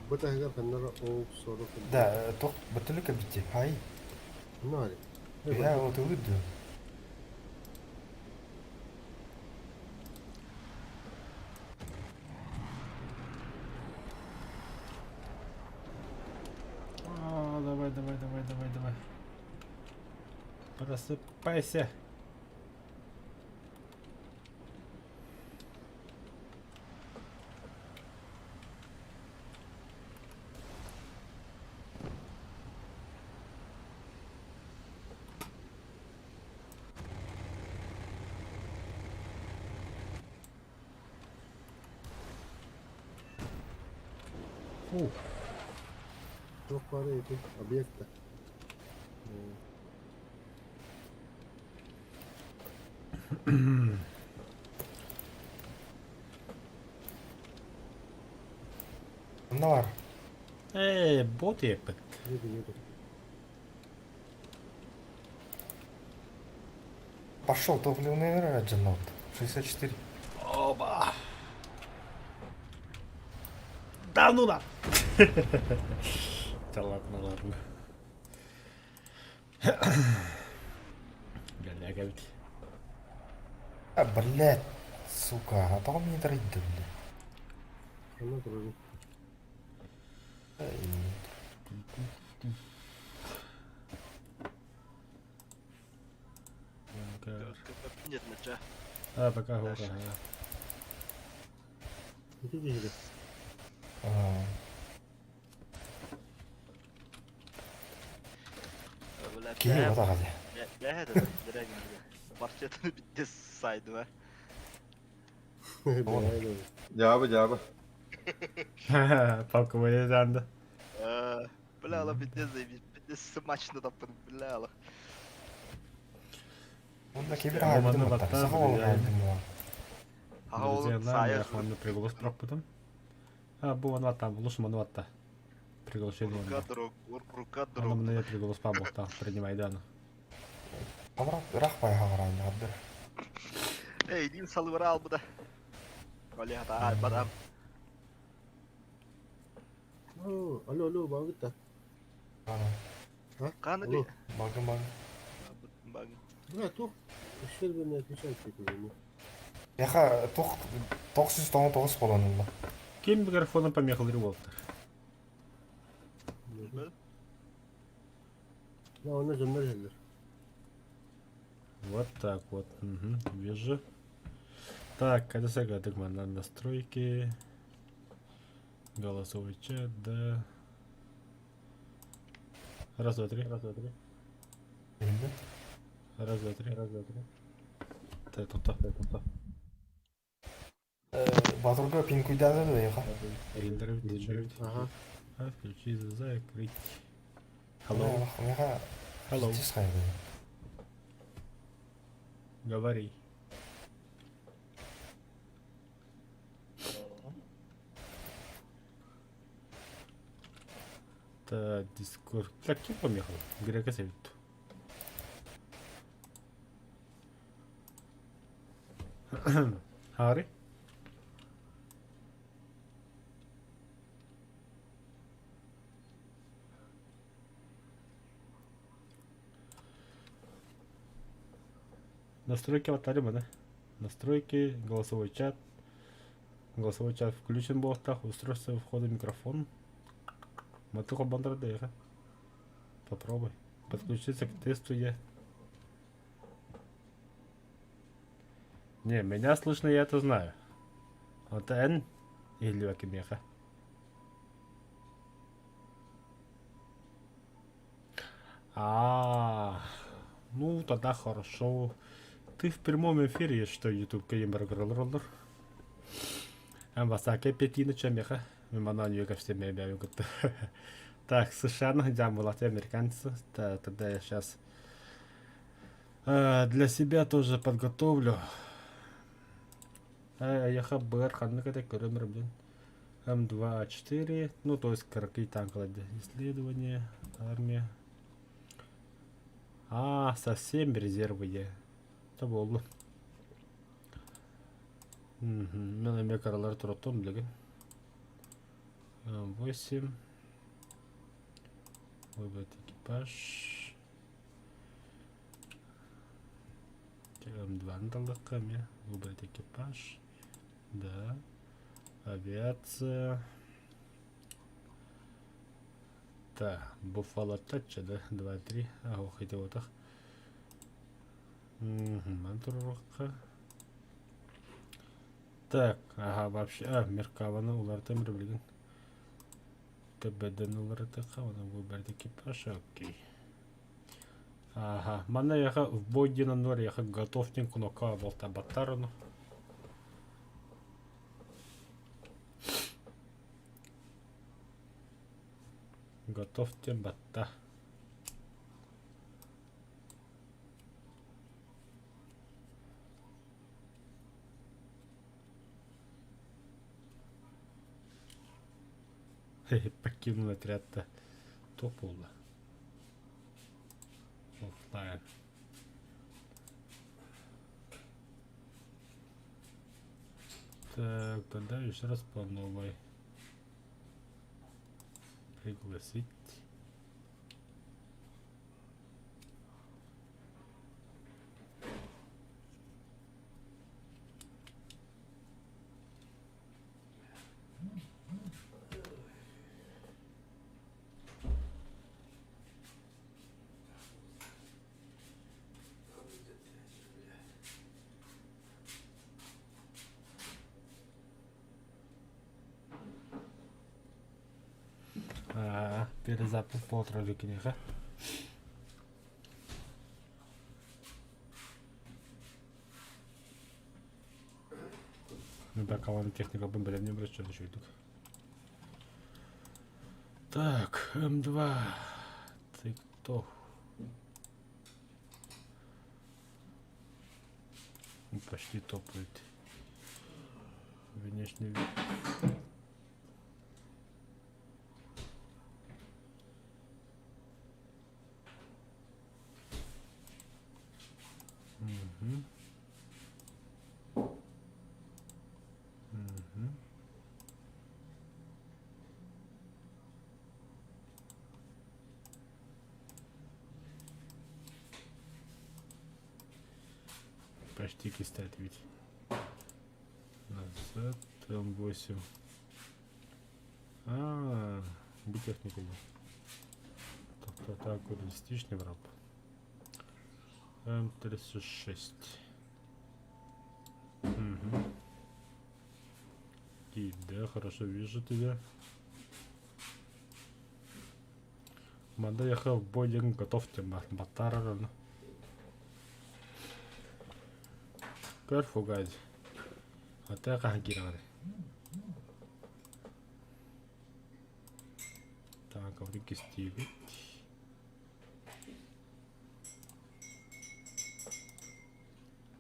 F: Бата хагар ханнара оуп сорок.
B: Да, тоқ бітілік әбітте. Хай.
F: Нари.
B: Я вот өйді.
A: Давай, давай, давай, давай, давай. Просыпайся. Фу.
F: Çok para yedi. Объекта.
B: Мында бар.
A: Бот епік.
F: Yedi.
B: Пошел, топливный Раджанот. 64.
A: Оба. Да ну на. Да ладно, ладно. Бля, гавить.
B: А, блядь, сука, а потом не дорогие, блядь.
F: Она тоже.
G: Нет, нача.
A: Пока гора.
F: Иди иди.
B: Кейін ота қалды.
G: Lähet direkt parçasını bitti saydı var.
F: Beğendim.
E: Cevabı.
A: Полковые занды.
G: Бля, ala bitti zaybit. Bitti smaçını tapın. Bля, ala.
B: Onda кейбір
A: Романы
B: ағайдың
A: баттар,
B: баттар. Сақал
A: блядь.
B: ағайдың бар.
G: Haha oğlum
A: Друзья,
G: sahaya
A: я хванну приголос пропутом. Бу ана там, лучше мануатта. Приглашение.
G: рука
A: Ана
G: друг.
A: мне приголос пабухта. Принимай дану.
B: Рақ байға қарайын, ғабдыр.
G: Ey, din salıvara al bu da. Öyle hata al badam.
F: Alo, bağırdı.
G: Kanı
F: Alo.
G: bir.
B: Bagın.
G: Bak.
F: Бля, тух. Ишер бен отвечать этому.
B: Яха, 999 болған олда.
A: Кем микрофоном помехал револтер.
F: Да, он же мерзлер.
A: Вот так вот. Угу, вижу. Так, это сега на настройки. Голосовой чат, да. Раз, два, три.
B: Енді?
A: Раз, два, три. Та.
B: Батырға пин күйдады да, яха.
A: Рендерить.
F: Ага.
A: Включи, закрыть. Hello.
B: Яха,
A: Hello.
B: тез қайды.
A: Говори. Та дискорд. Так, кем помехал? Грека совету. Хари? Настройки аватаря, да? Настройки, голосовой чат. Голосовой чат включен был, так, устройство входа микрофон. Матуха бандрадеха. Попробуй. Подключиться к тесту я. Не, меня слышно, я это знаю. Вот Н или Вакимеха. Ну тогда хорошо. Ты в прямом эфире, что YouTube Gamer Roller. Амбасаке петина чамеха. Мемана ньюга все мебя гута. Так, США нахдям была американцы. Тогда я сейчас для себя тоже подготовлю. Я хабар ханна ката көрөмөр блин. М2А4, ну то есть какие танковые исследования, армия. Совсем резервы я. Это было. Мен эме каралар тураттым билген. 8. Выбрать экипаж. М2 далеками. Выбрать экипаж. Да. Авиация. Так, Буффало Тача, да? 2-3. Ох, эти вот их. Мантурка. Так, ага, вообще, Меркавана, уларта мирблиган. ТБД уларта хавана, выбрать экипаж, окей. Ага, мана яха в бойде на норе, яха готовненько, но кабалта батарану. Готовьте бата. Покинул отряд-то. Топола. Оффлайн. Так, тогда еще раз по новой. Пригласить. Перезапуск полтора книга. Ну так, а техника бомбаря не обращает еще тут. Так, М2. Ты кто? Почти топает. Внешний вид. Почти кистает ведь. Назад, М8. Будь техникой. Тобто так, реалистичный враг. М36. И да, хорошо вижу тебя. Манда яхал бойден готов тем батаран. Careful guys. Атака хагирады. Так, аврики стиви.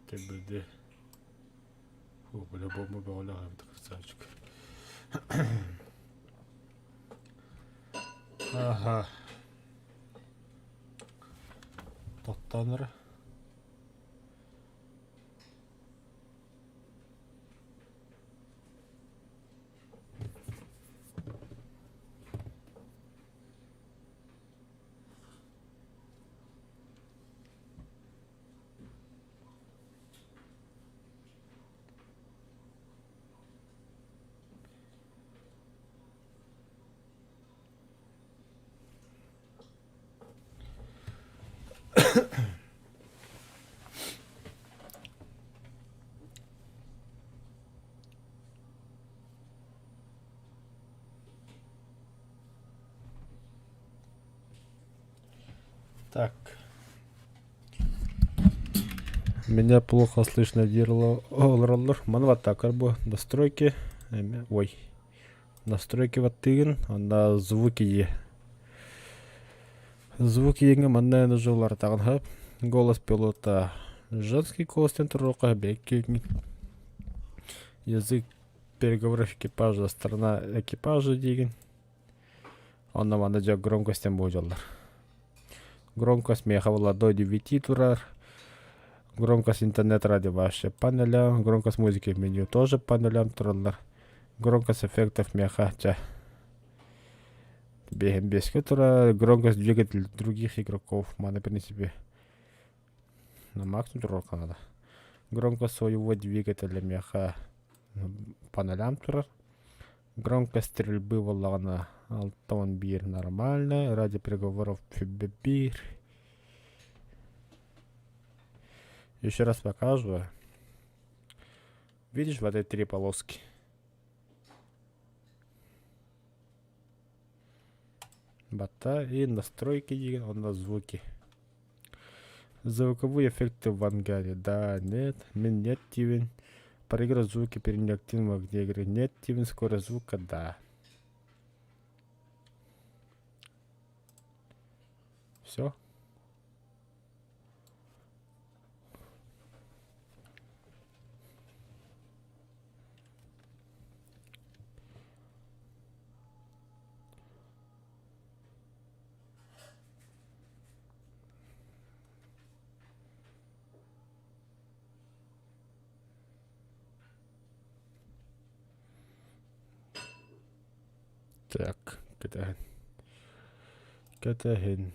A: ТБД. Фу, по-любому бауляга в красавчик. Ага. Тоттанер. Так. Меня плохо слышно, Дерло. Манва так, настройки. Ой. Настройки ваттыгын, анда звуки еңе манна нажулар тагын хап. Голос пилота женский голостен турука бекки. Язык переговоров экипажа, сторона экипажа деген. Онна манда жа громкостен болжалар. Громкость мехавала до 9 турар. Громкость интернет-радио вообще панеля. Громкость музыки в меню тоже панелям туралар. Громкость эффектов мехача. Бегем без тура. Громкость двигателей других игроков. Мана, в принципе, на максимум туралка надо. Громкость своего двигателя меха панелям турар. Громкость стрельбы валана Алтон бир нормально. Ради переговоров бир. Еще раз покажу. Видишь вот эти 3 полоски? Бата и настройки, он на звуки. Звуковые эффекты в ангаре. Да, нет. Мен нет тивен. Проигрывать звуки при неактивном огне игры. Нет тивен. Скорость звука. Да. Все. Так, Катахин.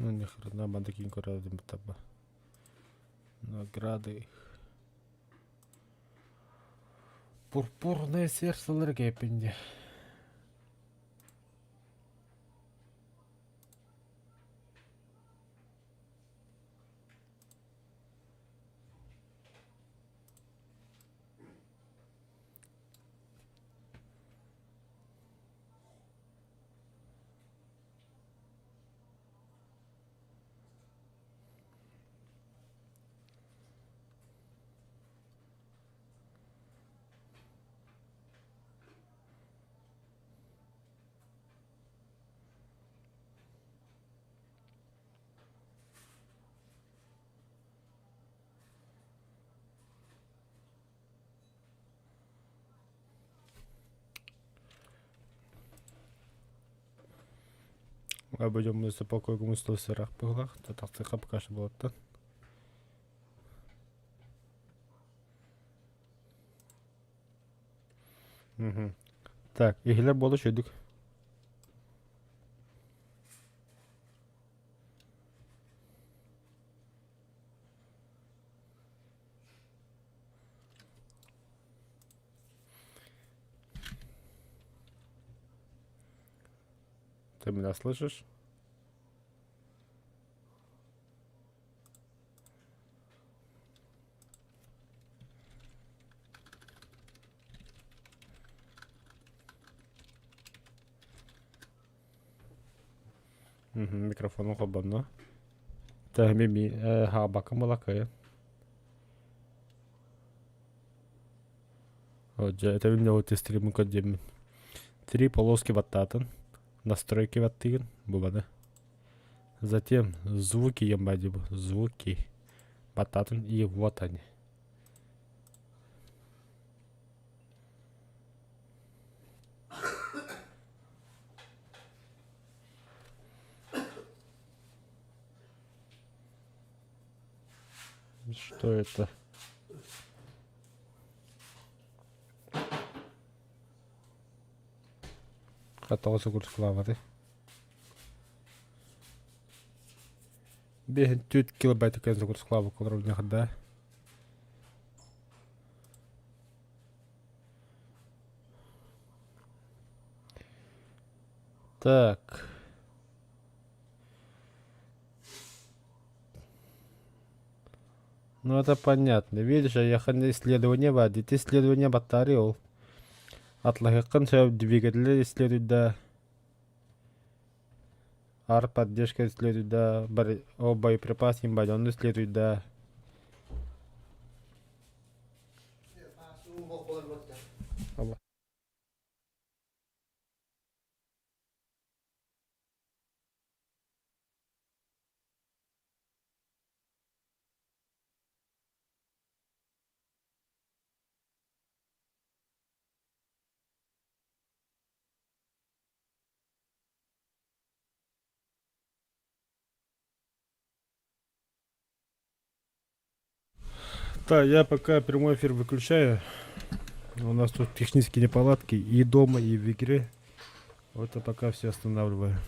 A: Ну, ни хрена, мандакин корабль таба. Награды. Пурпурное сердце ларгепинди. Обойдем мы за покойку сто сырах пылах, то так цеха покажет было то. Так, игілер болды шөйдік. Ты меня слышишь? Микрофон қобанна. Тәхмими хабака малакая. Вот, это у меня вот из стриму кодем. 3 полоски ваттатын. Настройки ваттыгын. Бубаны. Затем звуки ямбадибу. Звуки. Ваттатын. И вот они. Что это? Хатался курс клаваты. Беген 4 килобайт екен загруз клаву колоровняха, да? Так. Ну это понятно. Видишь, я хан исследование вадит. Исследование батареи ол. Атлахикын сөп двигатель исследует, да. Поддержка исследует, да. Боеприпас имбайдон исследует, да. Так, я пока прямой эфир выключаю. У нас тут технические неполадки и дома, и в игре. Вот я пока все останавливаю.